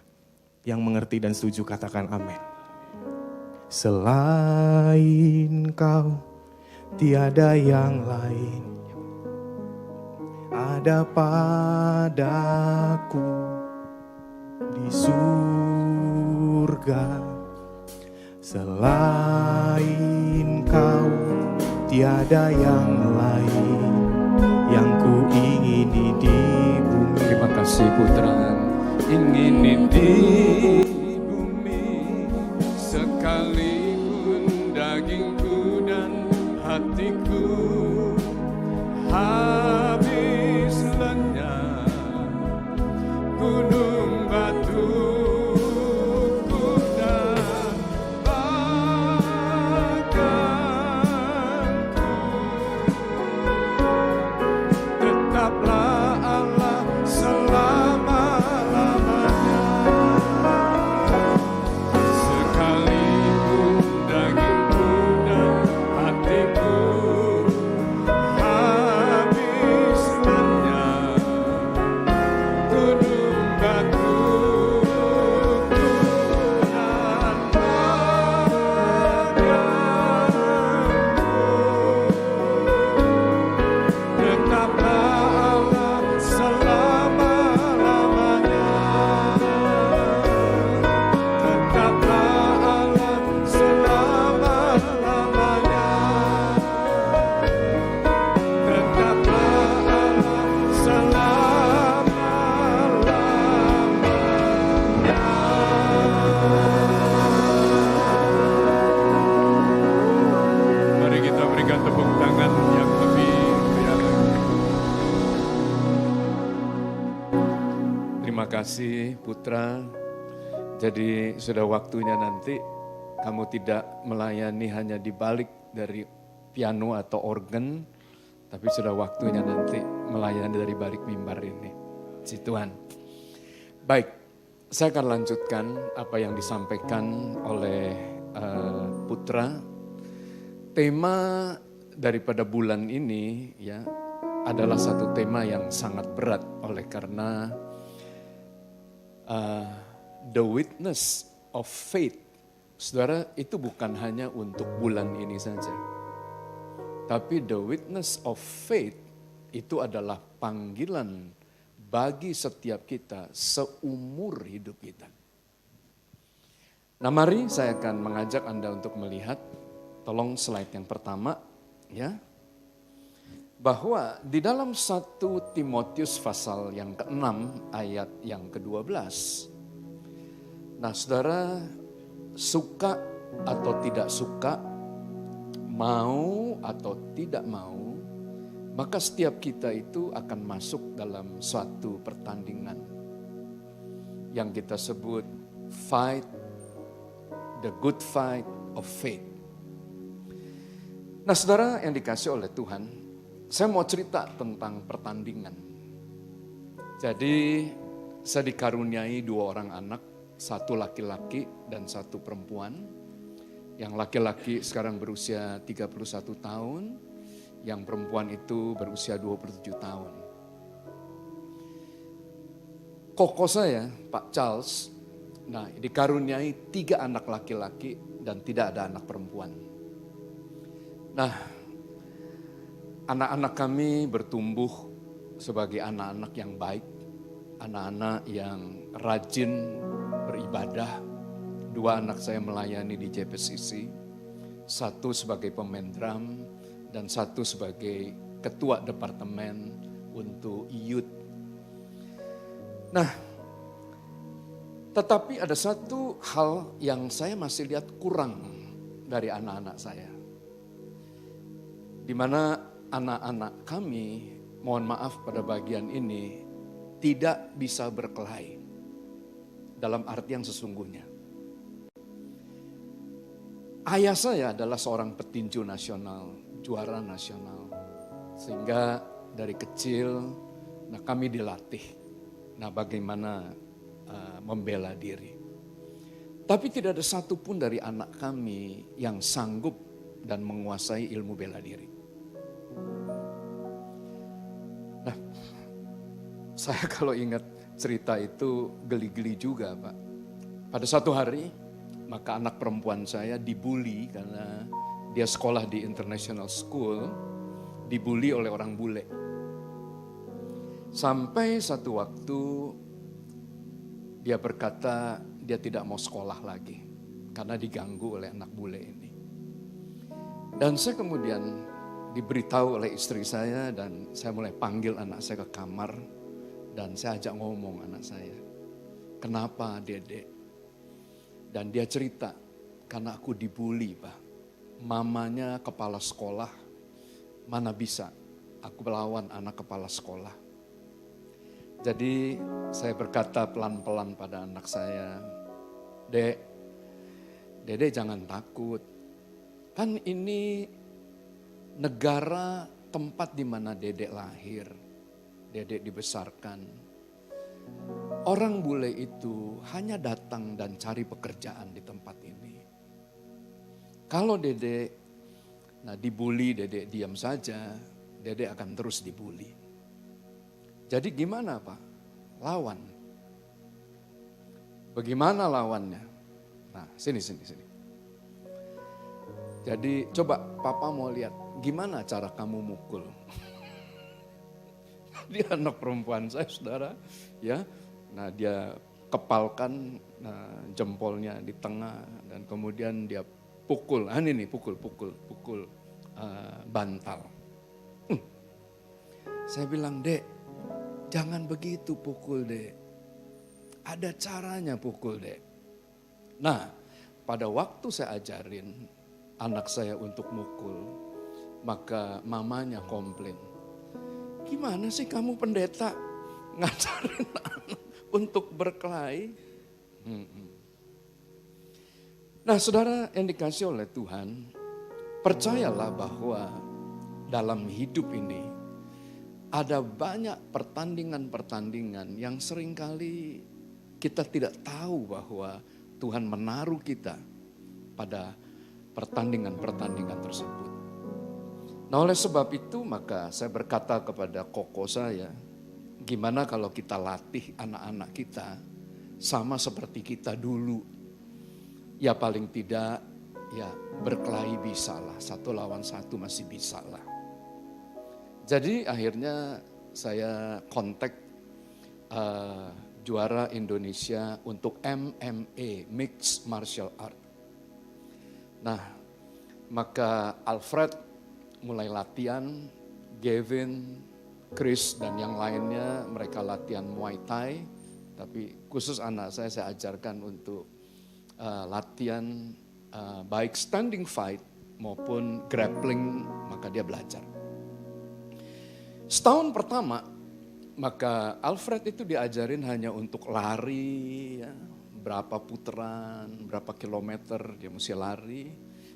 Yang mengerti dan setuju katakan amin. Selain kau tiada yang lain. ada padaku di surga. Selain kau tiada yang lain yang ku ingini di bumi. Terima kasih Putra. Ingin di bumi sekalipun dagingku dan hatiku habis lenyap, gunung batu kasih Putra. Jadi sudah waktunya nanti kamu tidak melayani hanya di balik dari piano atau organ, tapi sudah waktunya nanti melayani dari balik mimbar ini. Si Tuhan. Baik, saya akan lanjutkan apa yang disampaikan oleh Putra. Tema daripada bulan ini ya adalah satu tema yang sangat berat oleh karena the witness of faith. Saudara, itu bukan hanya untuk bulan ini saja. Tapi the witness of faith itu adalah panggilan bagi setiap kita seumur hidup kita. Nah, mari saya akan mengajak Anda untuk melihat, tolong slide yang pertama ya. Bahwa di dalam 1 Timotius pasal yang ke-6 ayat yang ke-12. Nah saudara, suka atau tidak suka, mau atau tidak mau, maka setiap kita itu akan masuk dalam suatu pertandingan. Yang kita sebut fight, the good fight of faith. Nah saudara yang dikasih oleh Tuhan, saya mau cerita tentang pertandingan. Jadi saya dikaruniai 2 orang anak, 1 laki-laki dan 1 perempuan. Yang laki-laki sekarang berusia 31 tahun, yang perempuan itu berusia 27 tahun. Koko saya, Pak Charles, nah dikaruniai 3 anak laki-laki dan tidak ada anak perempuan. Nah, anak-anak kami bertumbuh sebagai anak-anak yang baik, anak-anak yang rajin beribadah. 2 anak saya melayani di JPCC, 1 sebagai pemain drum dan 1 sebagai ketua departemen untuk youth. Nah, tetapi ada satu hal yang saya masih lihat kurang dari anak-anak saya. Di mana anak-anak kami, mohon maaf pada bagian ini, tidak bisa berkelahi dalam artian sesungguhnya. Ayah saya adalah seorang petinju nasional, juara nasional. Sehingga dari kecil, nah kami dilatih. Nah bagaimana membela diri. Tapi tidak ada satupun dari anak kami yang sanggup dan menguasai ilmu bela diri. Nah, saya kalau ingat cerita itu geli-geli juga Pak. Pada suatu hari, maka anak perempuan saya dibully karena dia sekolah di international school, dibully oleh orang bule. Sampai satu waktu dia berkata dia tidak mau sekolah lagi karena diganggu oleh anak bule ini. Dan saya kemudian diberitahu oleh istri saya dan saya mulai panggil anak saya ke kamar dan saya ajak ngomong anak saya. Kenapa Dedek? Dan dia cerita, karena aku dibully Pak. Mamanya kepala sekolah, mana bisa aku melawan anak kepala sekolah. Jadi saya berkata pelan-pelan pada anak saya, Dek, Dedek jangan takut. Kan ini negara tempat di mana Dedek lahir, Dedek dibesarkan. Orang bule itu hanya datang dan cari pekerjaan di tempat ini. Kalau Dedek dibully, Dedek diam saja, Dedek akan terus dibully. Jadi gimana Pak? Lawan. Bagaimana lawannya? Nah sini. Jadi coba Papa mau lihat gimana cara kamu mukul. Dia anak perempuan saya saudara. Ya, nah dia kepalkan jempolnya di tengah dan kemudian dia pukul. Ini pukul bantal. Saya bilang, Dek, jangan begitu pukul Dek. Ada caranya pukul Dek. Nah, pada waktu saya ajarin anak saya untuk mukul, maka mamanya komplain. Gimana sih kamu pendeta ngajarin anak untuk berkelahi? Nah saudara yang dikasih oleh Tuhan, percayalah bahwa dalam hidup ini ada banyak pertandingan-pertandingan yang seringkali kita tidak tahu bahwa Tuhan menaruh kita pada pertandingan-pertandingan tersebut. Nah oleh sebab itu maka saya berkata kepada koko saya, gimana kalau kita latih anak-anak kita sama seperti kita dulu. Ya paling tidak ya berkelahi bisa lah, 1 lawan 1 masih bisa lah. Jadi akhirnya saya kontak juara Indonesia untuk MMA, Mixed Martial Art. Nah, maka Alfred mulai latihan, Gavin, Chris dan yang lainnya mereka latihan Muay Thai. Tapi khusus anak saya ajarkan untuk latihan baik standing fight maupun grappling, maka dia belajar. Setahun pertama, maka Alfred itu diajarin hanya untuk lari, ya, berapa putaran, berapa kilometer dia mesti lari.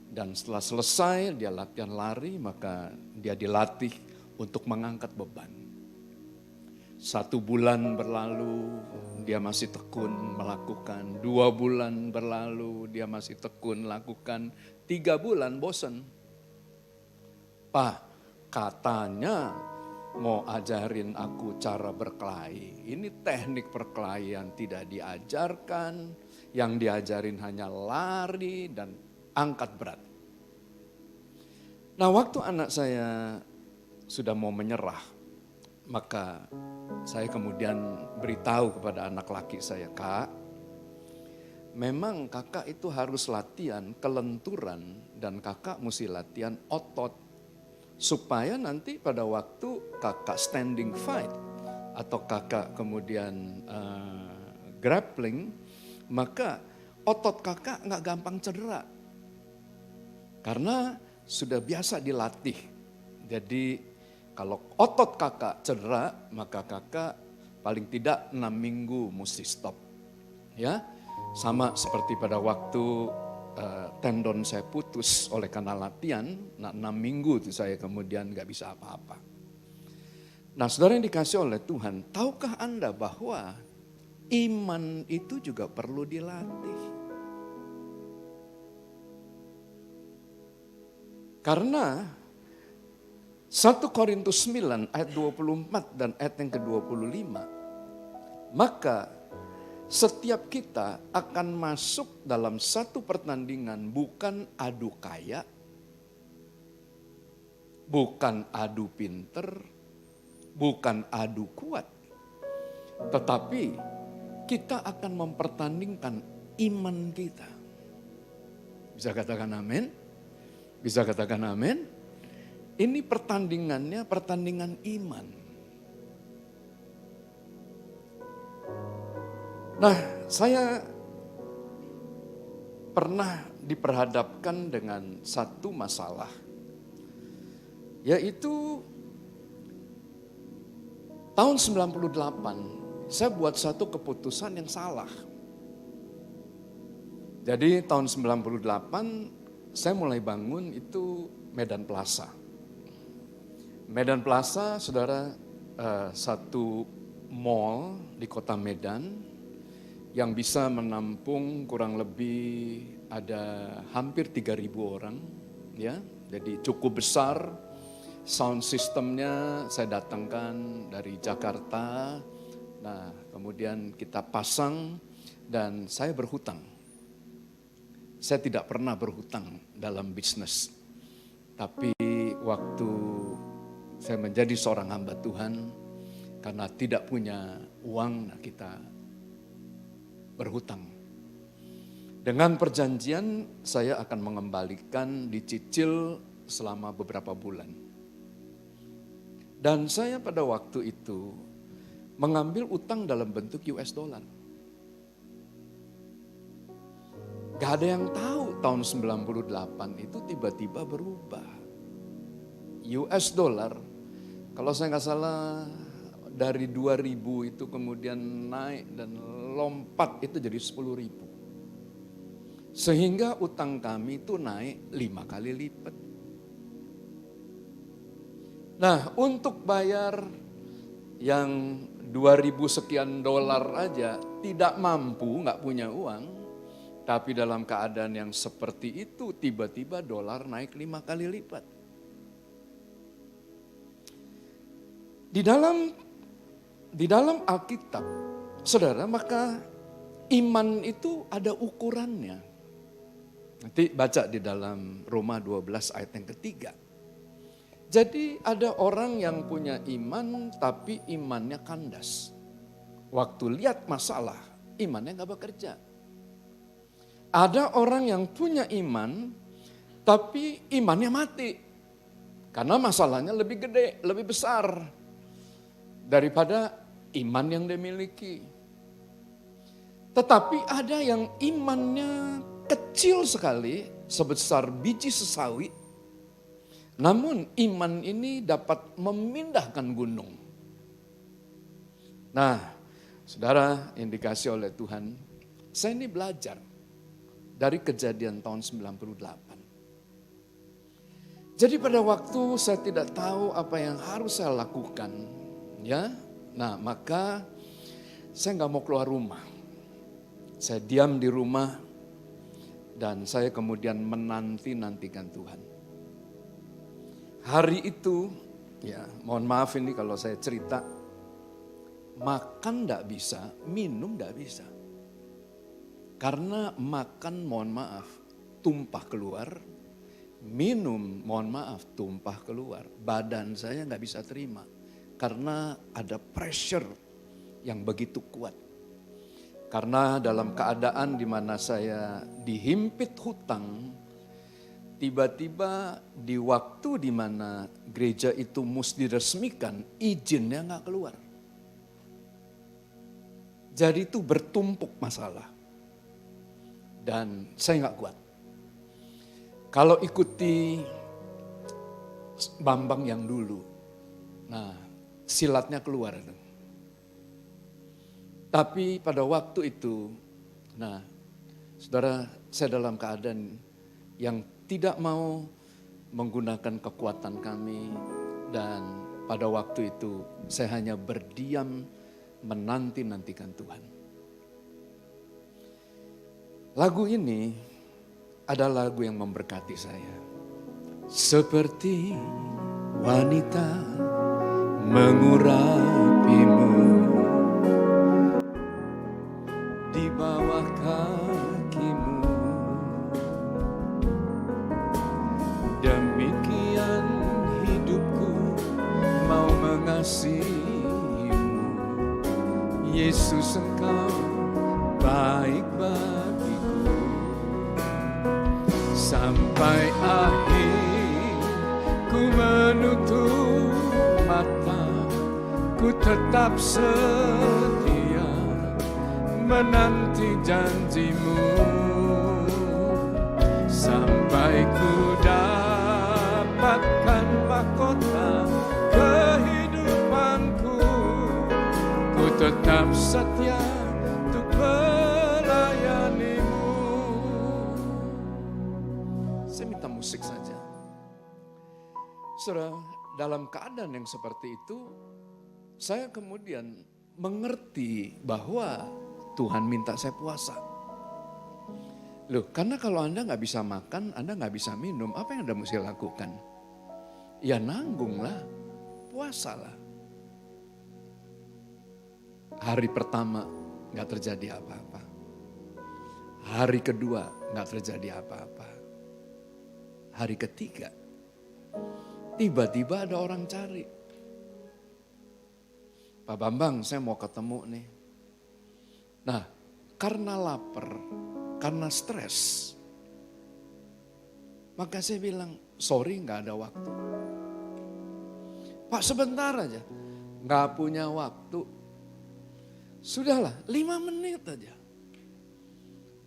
Dan setelah selesai dia latihan lari, maka dia dilatih untuk mengangkat beban. 1 bulan berlalu, dia masih tekun melakukan. 2 bulan berlalu, dia masih tekun lakukan. 3 bulan bosan. Pak, katanya mau ajarin aku cara berkelahi. Ini teknik perkelahian tidak diajarkan. Yang diajarin hanya lari dan angkat berat. Nah waktu anak saya sudah mau menyerah, maka saya kemudian beritahu kepada anak laki saya, Kak, memang kakak itu harus latihan kelenturan dan kakak mesti latihan otot. Supaya nanti pada waktu kakak standing fight atau kakak kemudian grappling, maka otot kakak nggak gampang cedera. Karena sudah biasa dilatih. Jadi kalau otot kakak cedera, maka kakak paling tidak 6 minggu mesti stop. Ya, sama seperti pada waktu tendon saya putus oleh karena latihan, 6 minggu itu saya kemudian gak bisa apa-apa. Nah saudara yang dikasih oleh Tuhan, tahukah Anda bahwa iman itu juga perlu dilatih? Karena 1 Korintus 9 ayat 24 dan ayat yang ke-25, maka setiap kita akan masuk dalam satu pertandingan bukan adu kaya, bukan adu pinter, bukan adu kuat. Tetapi kita akan mempertandingkan iman kita. Bisa katakan amin? Bisa katakan amin? Ini pertandingannya pertandingan iman. Nah, saya pernah diperhadapkan dengan satu masalah, yaitu tahun 98 saya buat satu keputusan yang salah. Jadi tahun 98 saya mulai bangun itu Medan Plaza. Medan Plaza, saudara, satu mall di kota Medan yang bisa menampung kurang lebih ada hampir 3.000 orang, ya. Jadi cukup besar. Sound systemnya saya datangkan dari Jakarta. Nah, kemudian kita pasang dan saya berhutang. Saya tidak pernah berhutang dalam bisnis. Tapi waktu saya menjadi seorang hamba Tuhan, karena tidak punya uang, nah kita berhutang. Dengan perjanjian saya akan mengembalikan dicicil selama beberapa bulan. Dan saya pada waktu itu mengambil utang dalam bentuk US dollar. Gak ada yang tahu tahun 98 itu tiba-tiba berubah. US dollar, kalau saya nggak salah dari 2.000 itu kemudian naik dan lompat itu jadi 10.000. Sehingga utang kami itu naik 5 kali lipat. Nah, untuk bayar yang 2.000 sekian dolar aja tidak mampu, nggak punya uang. Tapi dalam keadaan yang seperti itu tiba-tiba dolar naik 5 kali lipat. Di dalam Alkitab, saudara, maka iman itu ada ukurannya. Nanti baca di dalam Roma 12 ayat yang ketiga. Jadi ada orang yang punya iman tapi imannya kandas. Waktu lihat masalah, imannya gak bekerja. Ada orang yang punya iman tapi imannya mati. Karena masalahnya lebih gede, lebih besar daripada iman yang dia miliki. Tetapi ada yang imannya kecil sekali, sebesar biji sesawi. Namun iman ini dapat memindahkan gunung. Nah, saudara, yang dikasih oleh Tuhan, saya ini belajar dari kejadian tahun 98. Jadi pada waktu saya tidak tahu apa yang harus saya lakukan, ya. Nah, maka saya nggak mau keluar rumah. Saya diam di rumah dan saya kemudian menanti-nantikan Tuhan. Hari itu, ya mohon maaf ini kalau saya cerita, makan nggak bisa, minum nggak bisa. Karena makan mohon maaf tumpah keluar, minum mohon maaf tumpah keluar. Badan saya nggak bisa terima karena ada pressure yang begitu kuat. Karena dalam keadaan di mana saya dihimpit hutang, tiba-tiba di waktu di mana gereja itu mesti diresmikan, izinnya nggak keluar. Jadi itu bertumpuk masalah. Dan saya nggak kuat. Kalau ikuti Bambang yang dulu, nah silatnya keluar. Tapi pada waktu itu, nah saudara, saya dalam keadaan yang tidak mau menggunakan kekuatan kami. Dan pada waktu itu saya hanya berdiam menanti-nantikan Tuhan. Lagu ini adalah lagu yang memberkati saya. Seperti wanita mengurapimu di bawah kakimu. Demikian hidupku mau mengasihi Yesus Engkau baik bagiku. Sampai akhir ku menutup mata, ku tetap setia menanti janjimu. Sampai ku dapatkan mahkota kehidupanku, ku tetap setia untuk melayanimu. Saya minta musik saja. Saudara, dalam keadaan yang seperti itu, saya kemudian mengerti bahwa Tuhan minta saya puasa. Loh, karena kalau Anda nggak bisa makan, Anda nggak bisa minum, apa yang Anda mesti lakukan? Ya nanggunglah, puasalah. Hari pertama nggak terjadi apa-apa. Hari kedua nggak terjadi apa-apa. Hari ketiga, tiba-tiba ada orang cari. Pak Bambang, saya mau ketemu nih. Nah, karena lapar, karena stres, maka saya bilang, sorry nggak ada waktu. Pak sebentar aja, nggak punya waktu. Sudahlah, 5 menit aja.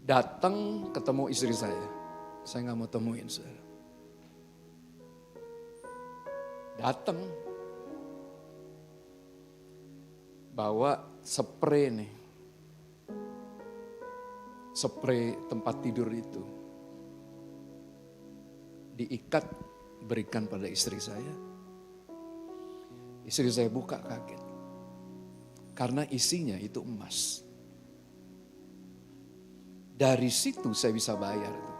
Datang ketemu istri saya nggak mau temuin saudara. Datang, bawa spray nih, spray tempat tidur itu, diikat berikan pada istri saya. Istri saya buka kaget, karena isinya itu emas. Dari situ saya bisa bayar tuh,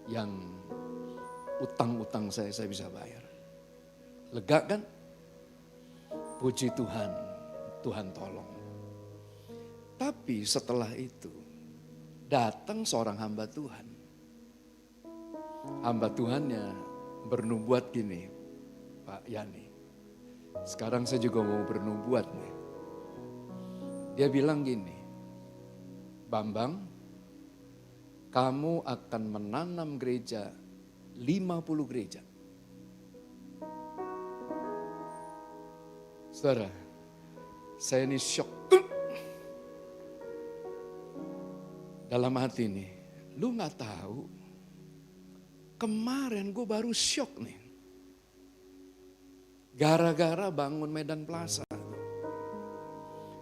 yang utang-utang saya bisa bayar. Lega kan? Puji Tuhan, Tuhan tolong. Tapi setelah itu, datang seorang hamba Tuhan. Hamba Tuhannya bernubuat gini, Pak Yani. Sekarang saya juga mau bernubuat nih. Dia bilang gini, Bambang, kamu akan menanam gereja, 50 gereja. Saudara, saya ini syok. Dalam hati nih, lu gak tahu, kemarin gue baru syok nih. Gara-gara bangun Medan Plaza.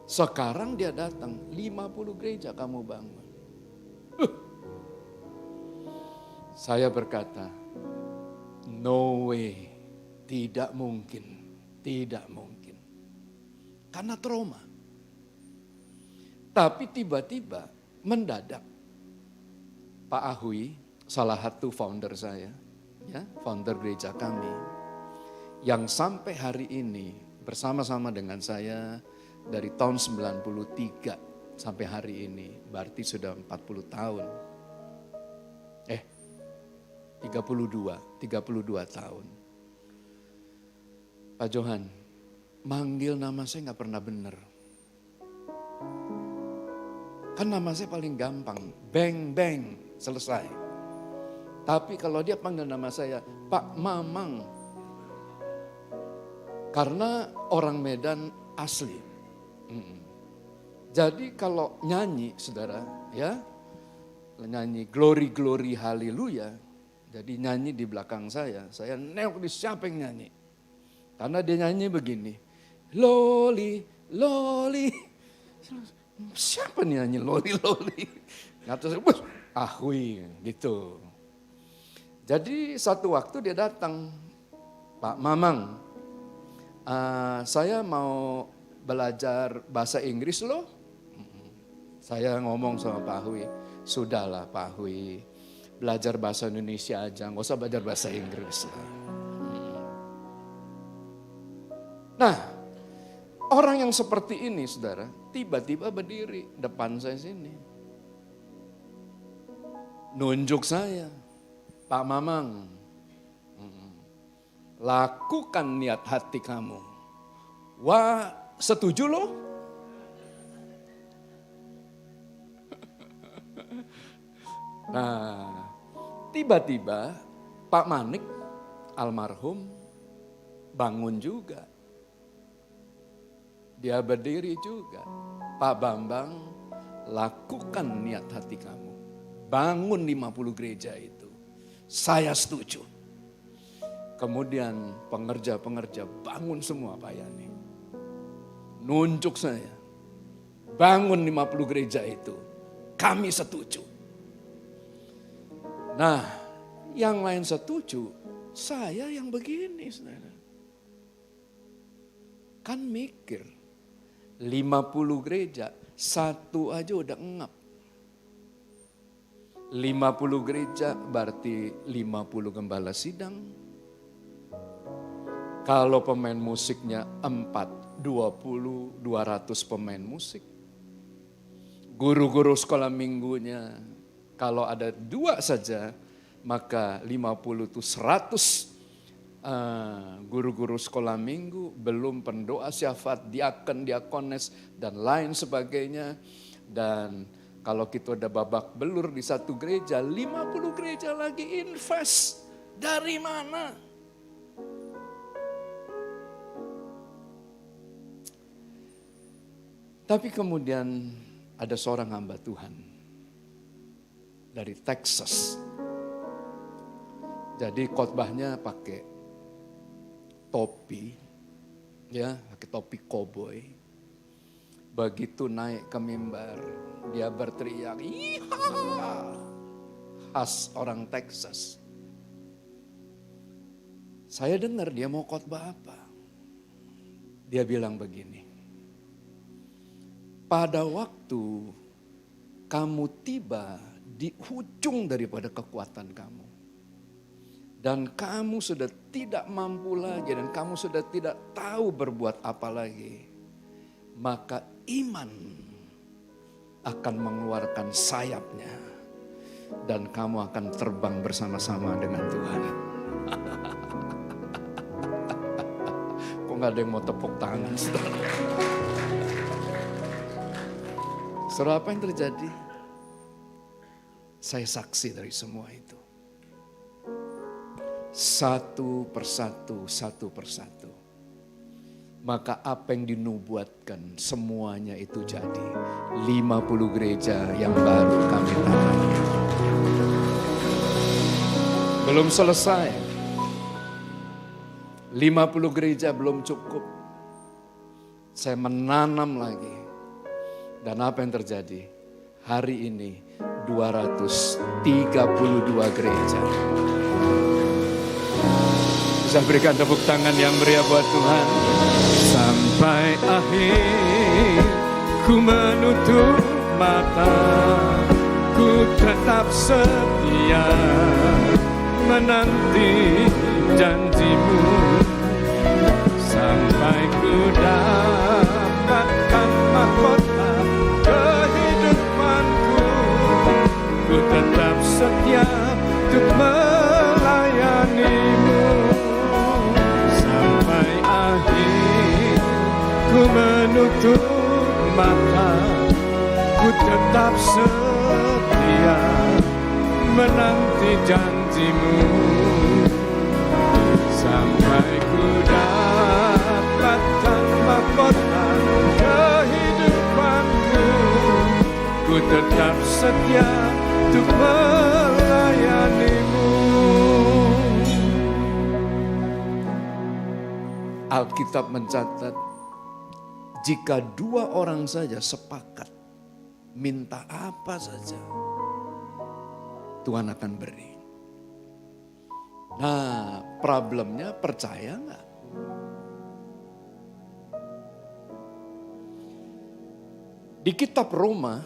Sekarang dia datang, 50 gereja kamu bangun. Saya berkata, no way, tidak mungkin, tidak mungkin. Karena trauma. Tapi tiba-tiba mendadak Pak Ahui, salah satu founder saya, ya, founder gereja kami, yang sampai hari ini bersama-sama dengan saya dari tahun 93 sampai hari ini, berarti sudah 40 tahun. 32 tahun. Pak Johan, manggil nama saya gak pernah benar. Kan nama saya paling gampang, beng beng, selesai. Tapi kalau dia panggil nama saya Pak Mamang, karena orang Medan asli. Jadi kalau nyanyi saudara, ya, nyanyi glory glory haleluya, jadi nyanyi di belakang saya neok di siapa yang nyanyi. Karena dia nyanyi begini, loli, loli. Siapa nih nyanyi loli, loli? Ngatur saya, Ahui gitu. Jadi satu waktu dia datang, Pak Mamang, saya mau belajar bahasa Inggris loh. Saya ngomong sama Pak Ahui, sudahlah Pak Ahui, belajar bahasa Indonesia aja, nggak usah belajar bahasa Inggris lah. Nah, orang yang seperti ini saudara, tiba-tiba berdiri depan saya sini. Nunjuk saya, Pak Mamang, lakukan niat hati kamu. Wah, setuju loh? Nah, tiba-tiba Pak Manik almarhum bangun juga. Dia berdiri juga. Pak Bambang, lakukan niat hati kamu. Bangun 50 gereja itu. Saya setuju. Kemudian pengerja-pengerja bangun semua Pak Yani. Nunjuk saya. Bangun 50 gereja itu. Kami setuju. Nah, yang lain setuju. Saya yang begini, saudara. Kan mikir. 50 gereja, satu aja udah ngap. 50 gereja berarti 50 gembala sidang. Kalau pemain musiknya 4, 20, 200 pemain musik. Guru-guru sekolah minggunya, kalau ada 2 saja, maka 50 itu 100 guru-guru sekolah minggu, belum pendoa syafaat, diaken, diakones, dan lain sebagainya. Dan kalau kita udah babak belur di satu gereja, 50 gereja lagi invest. Dari mana? Tapi kemudian ada seorang hamba Tuhan dari Texas. Jadi khotbahnya pakai topi, ya, pakai topi koboi. Begitu naik ke mimbar, dia berteriak, "Iha!" Khas orang Texas. Saya dengar dia mau khotbah apa. Dia bilang begini, pada waktu kamu tiba di ujung daripada kekuatan kamu, dan kamu sudah tidak mampu lagi, dan kamu sudah tidak tahu berbuat apa lagi, maka iman akan mengeluarkan sayapnya dan kamu akan terbang bersama-sama dengan Tuhan. Kok gak ada yang mau tepuk tangan, saudara? Saudara, apa yang terjadi? Saya saksi dari semua itu. Satu persatu, satu persatu. Maka apa yang dinubuatkan semuanya itu jadi. 50 gereja yang baru kami tangani. Belum selesai. 50 gereja belum cukup. Saya menanam lagi. Dan apa yang terjadi? Hari ini 232 gereja. Bisa berikan tepuk tangan yang meriah buat Tuhan. Sampai akhir ku menutup mata, ku tetap setia menanti janjimu. Sampai ku dapatkan mahkota kehidupanku, ku tetap setia untuk melayanimu. Ku menutup mata, ku tetap setia menanti janjimu. Sampai ku dapatkan mahkota kehidupanku, ku tetap setia untuk melayanimu. Alkitab mencatat, jika 2 orang saja sepakat minta apa saja, Tuhan akan beri. Nah, problemnya percaya enggak? Di kitab Roma,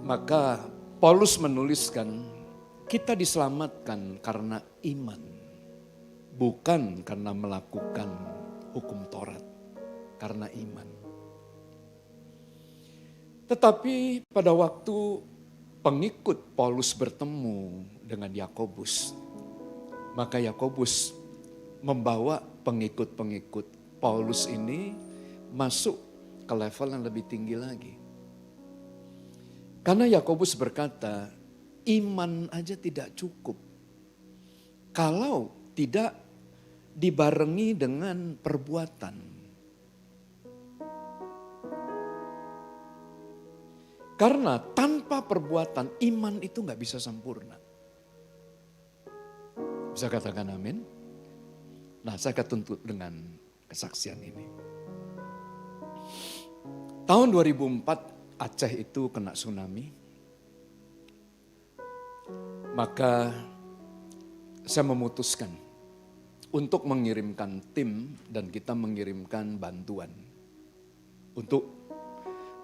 maka Paulus menuliskan, kita diselamatkan karena iman, bukan karena melakukan hukum Taurat, karena iman. Tetapi pada waktu pengikut Paulus bertemu dengan Yakobus, maka Yakobus membawa pengikut-pengikut Paulus ini masuk ke level yang lebih tinggi lagi. Karena Yakobus berkata, iman aja tidak cukup kalau tidak dibarengi dengan perbuatan. Karena tanpa perbuatan iman itu nggak bisa sempurna. Bisa katakan amin? Nah, saya akan tuntut dengan kesaksian ini. Tahun 2004 Aceh itu kena tsunami. Maka saya memutuskan untuk mengirimkan tim dan kita mengirimkan bantuan untuk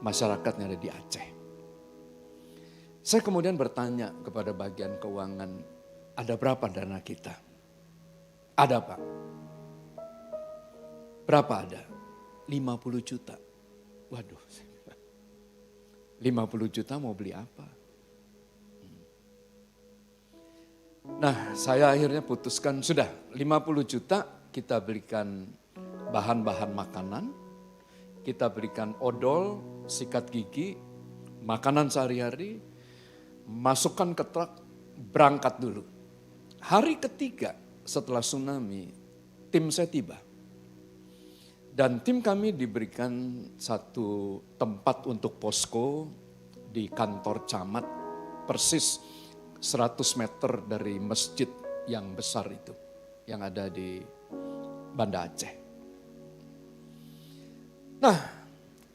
masyarakat yang ada di Aceh. Saya kemudian bertanya kepada bagian keuangan, ada berapa dana kita? Ada Pak. Berapa ada? 50 juta. Waduh, 50 juta mau beli apa? Nah, saya akhirnya putuskan sudah 50 juta kita belikan bahan-bahan makanan, kita berikan odol, sikat gigi, makanan sehari-hari, masukkan ke truk, berangkat dulu. Hari ketiga setelah tsunami, tim saya tiba. Dan tim kami diberikan satu tempat untuk posko di kantor camat, persis 100 meter dari masjid yang besar itu, yang ada di Banda Aceh. Nah,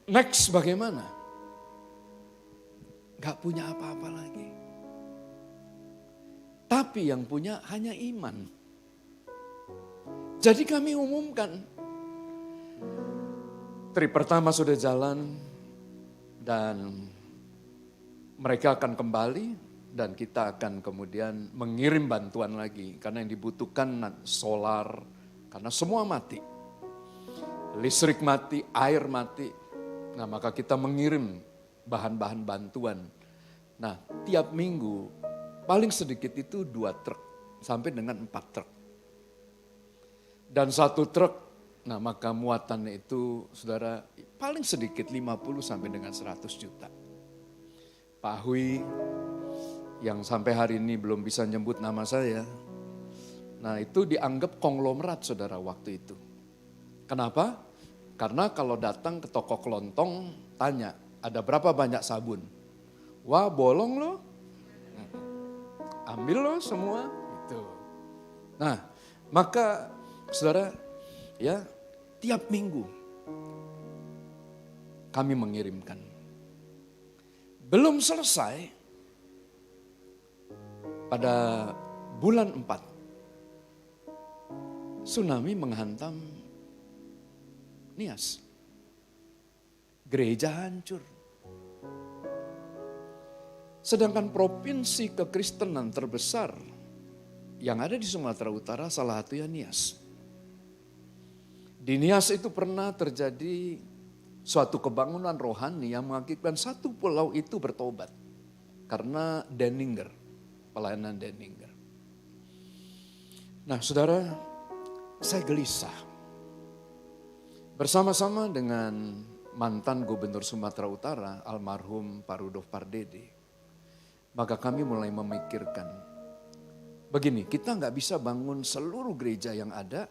next bagaimana? Gak punya apa-apa lagi. Tapi yang punya hanya iman. Jadi kami umumkan, trip pertama sudah jalan dan mereka akan kembali. Dan kita akan kemudian mengirim bantuan lagi. Karena yang dibutuhkan solar. Karena semua mati. Listrik mati, air mati. Nah, maka kita mengirim bahan-bahan bantuan. Nah, tiap minggu paling sedikit itu 2 truk. Sampai dengan 4 truk. Dan 1 truk, nah maka muatannya itu saudara paling sedikit 50 sampai dengan 100 juta. Pak Hui yang sampai hari ini belum bisa nyebut nama saya. Nah, itu dianggap konglomerat saudara waktu itu. Kenapa? Karena kalau datang ke toko kelontong tanya, ada berapa banyak sabun? Wah, bolong loh. Ambil loh semua. Gitu. Nah, maka saudara ya tiap minggu kami mengirimkan. Belum selesai. Pada bulan 4, tsunami menghantam Nias. Gereja hancur. Sedangkan provinsi kekristenan terbesar yang ada di Sumatera Utara salah satunya Nias. Di Nias itu pernah terjadi suatu kebangunan rohani yang mengakibatkan satu pulau itu bertobat. Karena Denninger. Pelayanan Denninger. Nah saudara, saya gelisah. Bersama-sama dengan mantan gubernur Sumatera Utara, almarhum Pak Rudolf Pardede. Maka kami mulai memikirkan, begini, kita nggak bisa bangun seluruh gereja yang ada,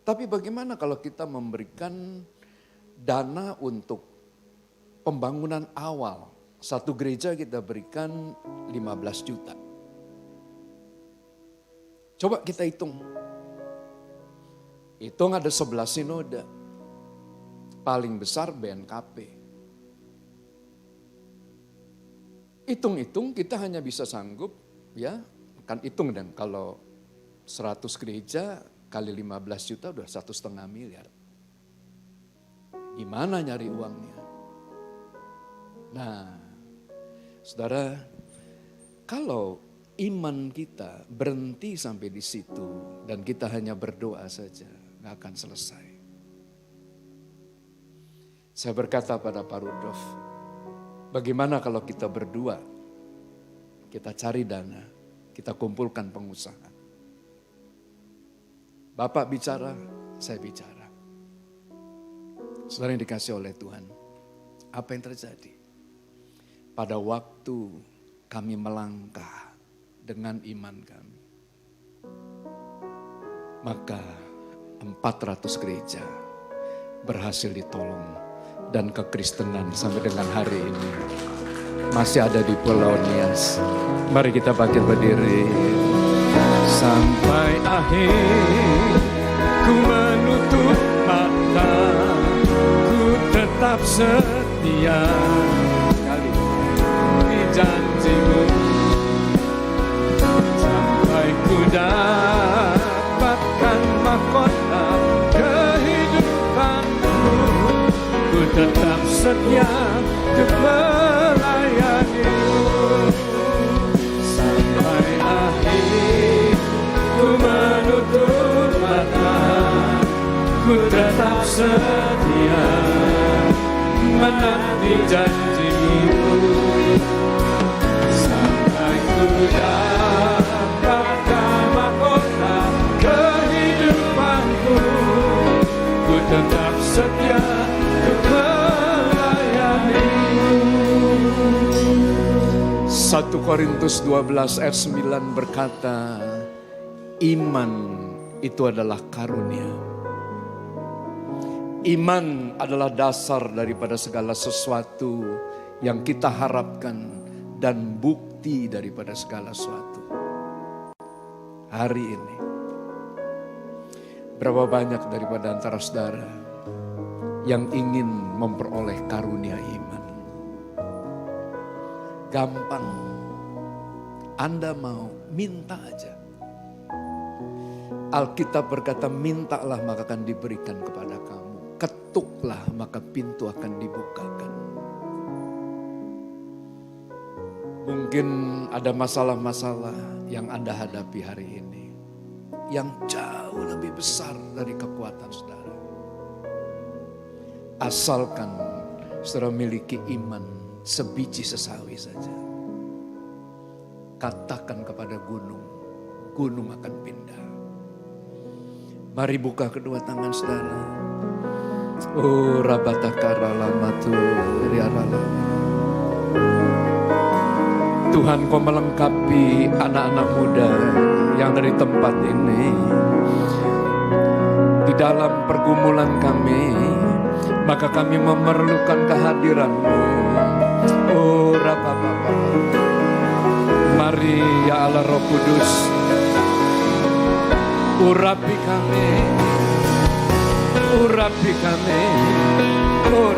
tapi bagaimana kalau kita memberikan dana untuk pembangunan awal. Satu gereja kita berikan 15 juta. Coba kita hitung. Hitung ada 11 sinode. Paling besar BNKP. Hitung-hitung kita hanya bisa sanggup, ya kan hitung dan kalau 100 gereja kali 15 juta udah 1,5 miliar. Gimana nyari uangnya? Nah, saudara, kalau iman kita berhenti sampai di situ dan kita hanya berdoa saja, gak akan selesai. Saya berkata pada Pak Rudolf, bagaimana kalau kita berdua, kita cari dana, kita kumpulkan pengusaha. Bapak bicara, saya bicara. Saudara yang dikasih oleh Tuhan, apa yang terjadi? Pada waktu kami melangkah, dengan iman kami. Maka 400 gereja berhasil ditolong dan kekristenan sampai dengan hari ini masih ada di Pulau Nias. Mari kita bangkit berdiri. Sampai akhir ku menutup mata, ku tetap setia di janjimu. Sampai ku dapatkan mahkota kehidupanku, ku tetap setia untuk melayanimu. Sampai akhir ku menutup mata, ku tetap setia menanti janjimu. Sampai ku dapatkan mahkota kehidupanku, ku tetap setia untuk melayanimu. 1 Korintus 12 ayat 9 berkata, iman itu adalah karunia. Iman adalah dasar daripada segala sesuatu yang kita harapkan dan bukti daripada segala sesuatu. Hari ini, berapa banyak daripada antara saudara yang ingin memperoleh karunia iman? Gampang, Anda mau minta aja. Alkitab berkata, mintalah maka akan diberikan kepada kamu. Ketuklah maka pintu akan dibukakan. Mungkin ada masalah-masalah yang Anda hadapi hari ini, yang jauh lebih besar dari kekuatan saudara. Asalkan saudara memiliki iman sebiji sesawi saja. Katakan kepada gunung, gunung akan pindah. Mari buka kedua tangan saudara. Oh rabatakara lamatu riarala. Tuhan, kau melengkapi anak-anak muda yang dari tempat ini. Di dalam pergumulan kami, maka kami memerlukan kehadiran-Mu. Oh Rabba-Bapa. Mari ya Allah Roh Kudus, urapi kami, urapi kami. Oh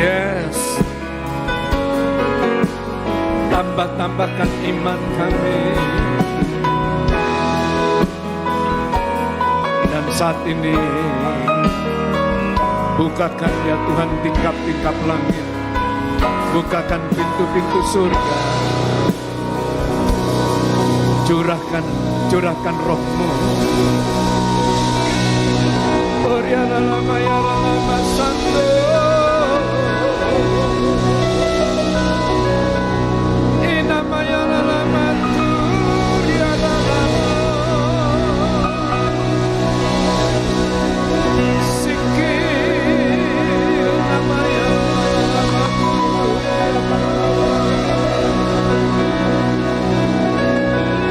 yes, tambahkan iman kami. Dan saat ini bukakan ya Tuhan tingkap-tingkap langit, bukakan pintu-pintu surga, curahkan roh-Mu. Oriana lama ya lama santo, inama ya lama turiana lama.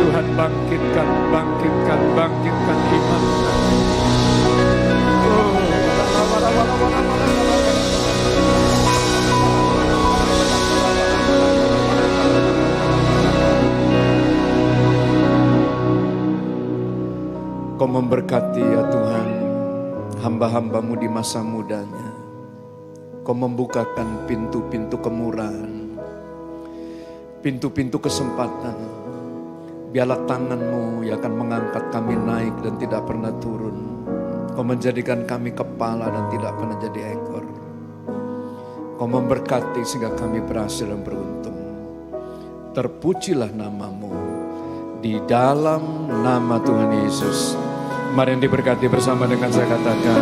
Tuhan bangkitkan iman. Kau memberkati ya Tuhan hamba-hamba-Mu di masa mudanya. Kau membukakan pintu-pintu kemurahan, pintu-pintu kesempatan. Biarlah tangan-Mu yang akan mengangkat kami naik dan tidak pernah turun. Kau menjadikan kami kepala dan tidak pernah jadi ekor. Kau memberkati sehingga kami berhasil dan beruntung. Terpujilah nama-Mu di dalam nama Tuhan Yesus. Mari yang diberkati bersama dengan saya katakan,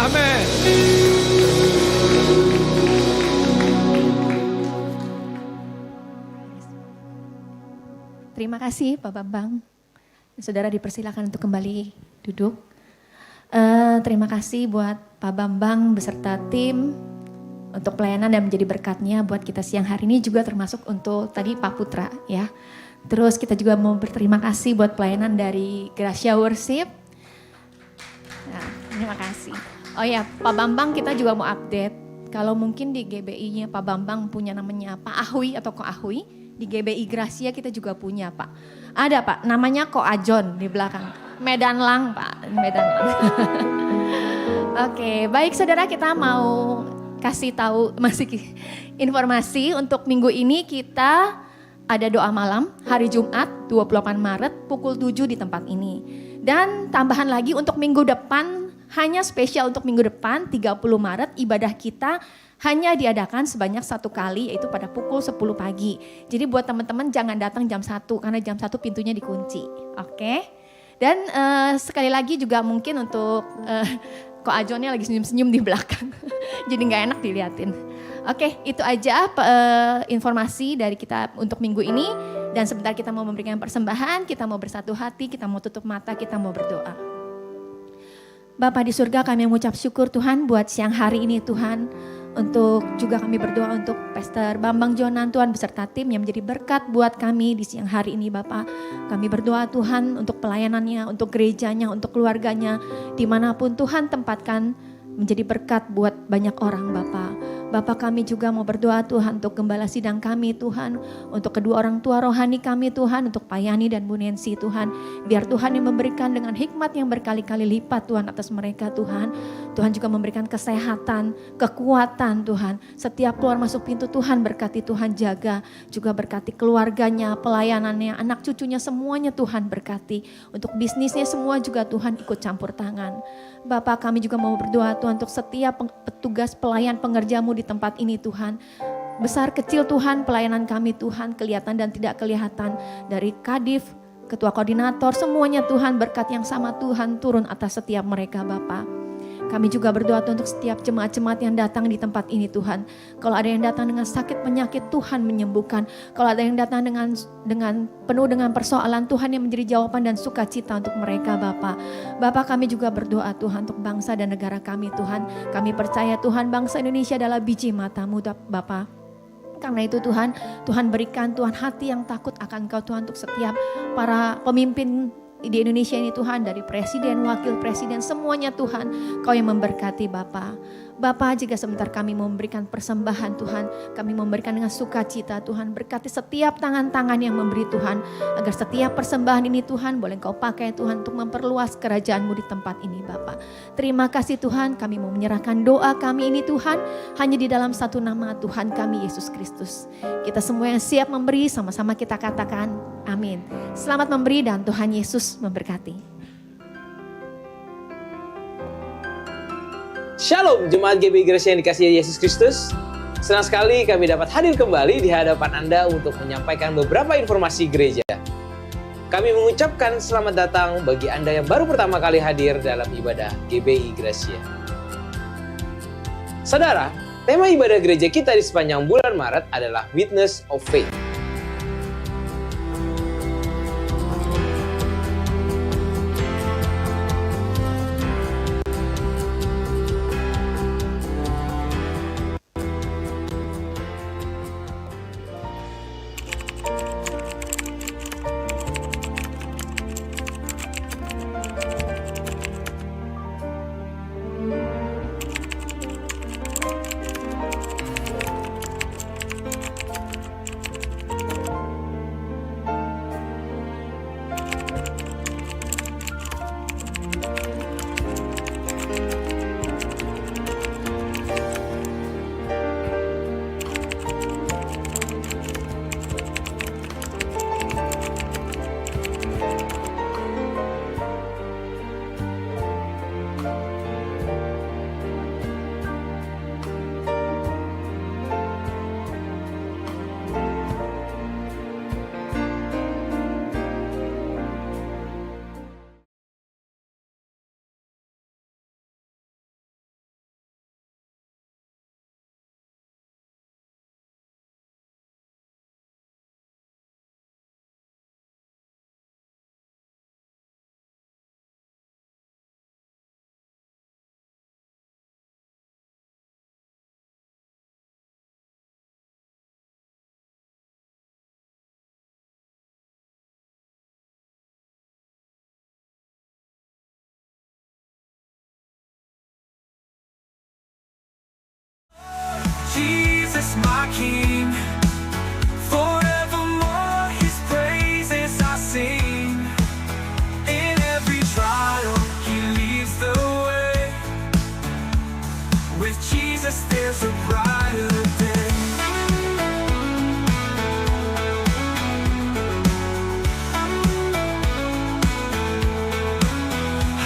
amin. Terima kasih Pak Bambang. Saudara dipersilakan untuk kembali duduk. Terima kasih buat Pak Bambang beserta tim untuk pelayanan dan menjadi berkatnya buat kita siang hari ini, juga termasuk untuk tadi Pak Putra ya. Terus kita juga mau berterima kasih buat pelayanan dari Gracia Worship. Nah, terima kasih. Oh ya, Pak Bambang kita juga mau update. Kalau mungkin di GBI-nya Pak Bambang punya namanya Pak Ahwi atau Ko Ahwi, di GBI Gracia kita juga punya Pak. Ada Pak, namanya Ko Ajon di belakang. Medan Lang Pak, Medan Lang. Oke, baik saudara, kita mau kasih tahu informasi untuk minggu ini. Kita ada doa malam hari Jumat 28 Maret pukul 7 di tempat ini. Dan tambahan lagi untuk minggu depan, hanya spesial untuk minggu depan 30 Maret ibadah kita hanya diadakan sebanyak 1 kali, yaitu pada pukul 10 pagi. Jadi buat teman-teman jangan datang jam 1 karena jam 1 pintunya dikunci. Oke. Dan sekali lagi juga mungkin untuk Ko Ajonnya lagi senyum-senyum di belakang. Jadi gak enak diliatin. Oke, itu aja informasi dari kita untuk minggu ini. Dan sebentar kita mau memberikan persembahan, kita mau bersatu hati, kita mau tutup mata, kita mau berdoa. Bapa di surga, kami mengucap syukur Tuhan buat siang hari ini Tuhan. Untuk juga kami berdoa untuk Pastor Bambang Jonan Tuhan beserta tim yang menjadi berkat buat kami di siang hari ini Bapak. Kami berdoa Tuhan untuk pelayanannya, untuk gerejanya, untuk keluarganya. Dimanapun Tuhan tempatkan menjadi berkat buat banyak orang Bapak. Bapak kami juga mau berdoa Tuhan untuk gembala sidang kami Tuhan. Untuk kedua orang tua rohani kami Tuhan. Untuk Pak Yani dan Bu Nancy Tuhan. Biar Tuhan yang memberikan dengan hikmat yang berkali-kali lipat Tuhan atas mereka Tuhan. Tuhan juga memberikan kesehatan, kekuatan Tuhan. Setiap keluar masuk pintu Tuhan berkati, Tuhan jaga. Juga berkati keluarganya, pelayanannya, anak cucunya semuanya Tuhan berkati. Untuk bisnisnya semua juga Tuhan ikut campur tangan. Bapak kami juga mau berdoa Tuhan untuk setiap petugas pelayan pengerjamu di tempat ini Tuhan. Besar kecil Tuhan pelayanan kami Tuhan, kelihatan dan tidak kelihatan. Dari Kadif, ketua koordinator, semuanya Tuhan berkat yang sama Tuhan turun atas setiap mereka Bapak. Kami juga berdoa Tuhan untuk setiap jemaat-jemaat yang datang di tempat ini Tuhan. Kalau ada yang datang dengan sakit penyakit Tuhan menyembuhkan. Kalau ada yang datang dengan penuh dengan persoalan Tuhan yang menjadi jawaban dan sukacita untuk mereka Bapak. Bapak kami juga berdoa Tuhan untuk bangsa dan negara kami Tuhan. Kami percaya Tuhan bangsa Indonesia adalah biji mata-Mu Bapak. Karena itu Tuhan berikan Tuhan hati yang takut akan Kau Tuhan untuk setiap para pemimpin di Indonesia ini Tuhan, dari presiden, wakil presiden, semuanya Tuhan, Kau yang memberkati Bapa. Bapa, jika sebentar kami memberikan persembahan Tuhan, kami memberikan dengan sukacita Tuhan, berkati setiap tangan-tangan yang memberi Tuhan, agar setiap persembahan ini Tuhan boleh Kau pakai Tuhan untuk memperluas kerajaan-Mu di tempat ini Bapa. Terima kasih Tuhan, kami mau menyerahkan doa kami ini Tuhan, hanya di dalam satu nama Tuhan kami Yesus Kristus. Kita semua yang siap memberi, sama-sama kita katakan amin. Selamat memberi dan Tuhan Yesus memberkati. Shalom Jemaat GBI Gracia yang dikasihi Yesus Kristus. Senang sekali kami dapat hadir kembali di hadapan Anda untuk menyampaikan beberapa informasi gereja. Kami mengucapkan selamat datang bagi Anda yang baru pertama kali hadir dalam ibadah GBI Gracia. Saudara, tema ibadah gereja kita di sepanjang bulan Maret adalah Witness of Faith. is my King. Forevermore his praises I sing. In every trial he leads the way. With Jesus there's a brighter day.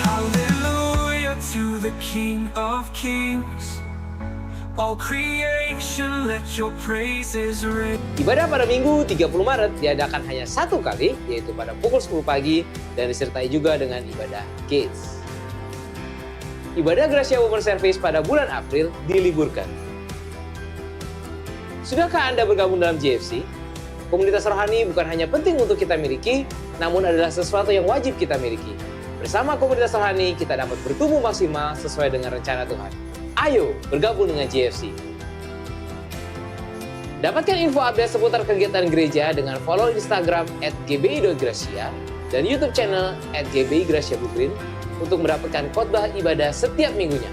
Hallelujah to the King of Kings. All creation let your praises ring. Ibadah pada Minggu 30 Maret diadakan hanya satu kali, yaitu pada pukul 10 pagi dan disertai juga dengan ibadah Kids. Ibadah Gracia Women Service pada bulan April diliburkan. Sudahkah Anda bergabung dalam GFC? Komunitas rohani bukan hanya penting untuk kita miliki, namun adalah sesuatu yang wajib kita miliki. Bersama komunitas rohani, kita dapat bertumbuh maksimal sesuai dengan rencana Tuhan. Ayo bergabung dengan GFC. Dapatkan info update seputar kegiatan gereja dengan follow Instagram @gbi.gracia dan YouTube channel @gbi_gracia blueprint untuk mendapatkan khotbah ibadah setiap minggunya.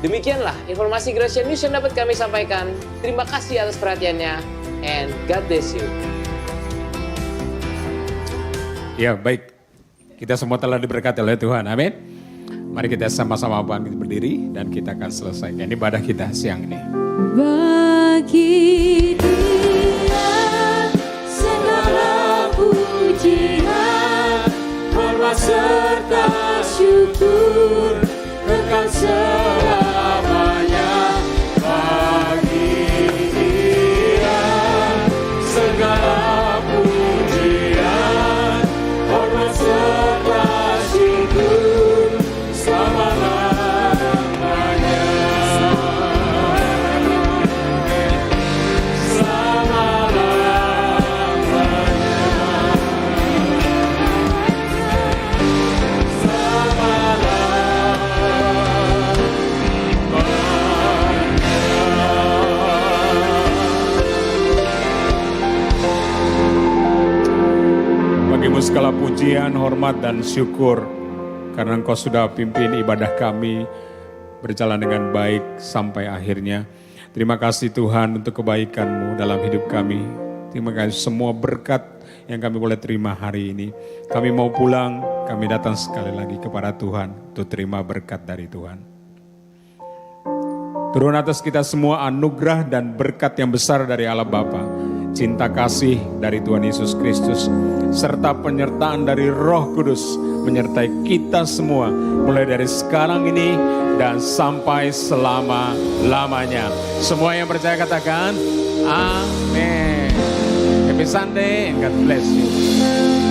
Demikianlah informasi Gracia News yang dapat kami sampaikan. Terima kasih atas perhatiannya, and God bless you. Ya, baik. Kita semua telah diberkati oleh Tuhan. Amin. Mari kita sama-sama bangkit berdiri dan kita akan selesaikan ibadah kita siang ini. Bagi Dia segala pujian, hormat serta syukur kekal selamanya. Bagi Dia segala pujian, hormat serta syukur selama-lamanya. Bagimu segala pujian, hormat, dan syukur karena Engkau sudah pimpin ibadah kami berjalan dengan baik sampai akhirnya. Terima kasih Tuhan untuk kebaikan-Mu dalam hidup kami. Terima kasih semua berkat yang kami boleh terima hari ini. Kami mau pulang, kami datang sekali lagi kepada Tuhan untuk terima berkat dari Tuhan. Turun atas kita semua anugerah dan berkat yang besar dari Allah Bapa, cinta kasih dari Tuhan Yesus Kristus, serta penyertaan dari Roh Kudus menyertai kita semua mulai dari sekarang ini dan sampai selama-lamanya. Semua yang percaya katakan amin. Happy Sunday and God bless you.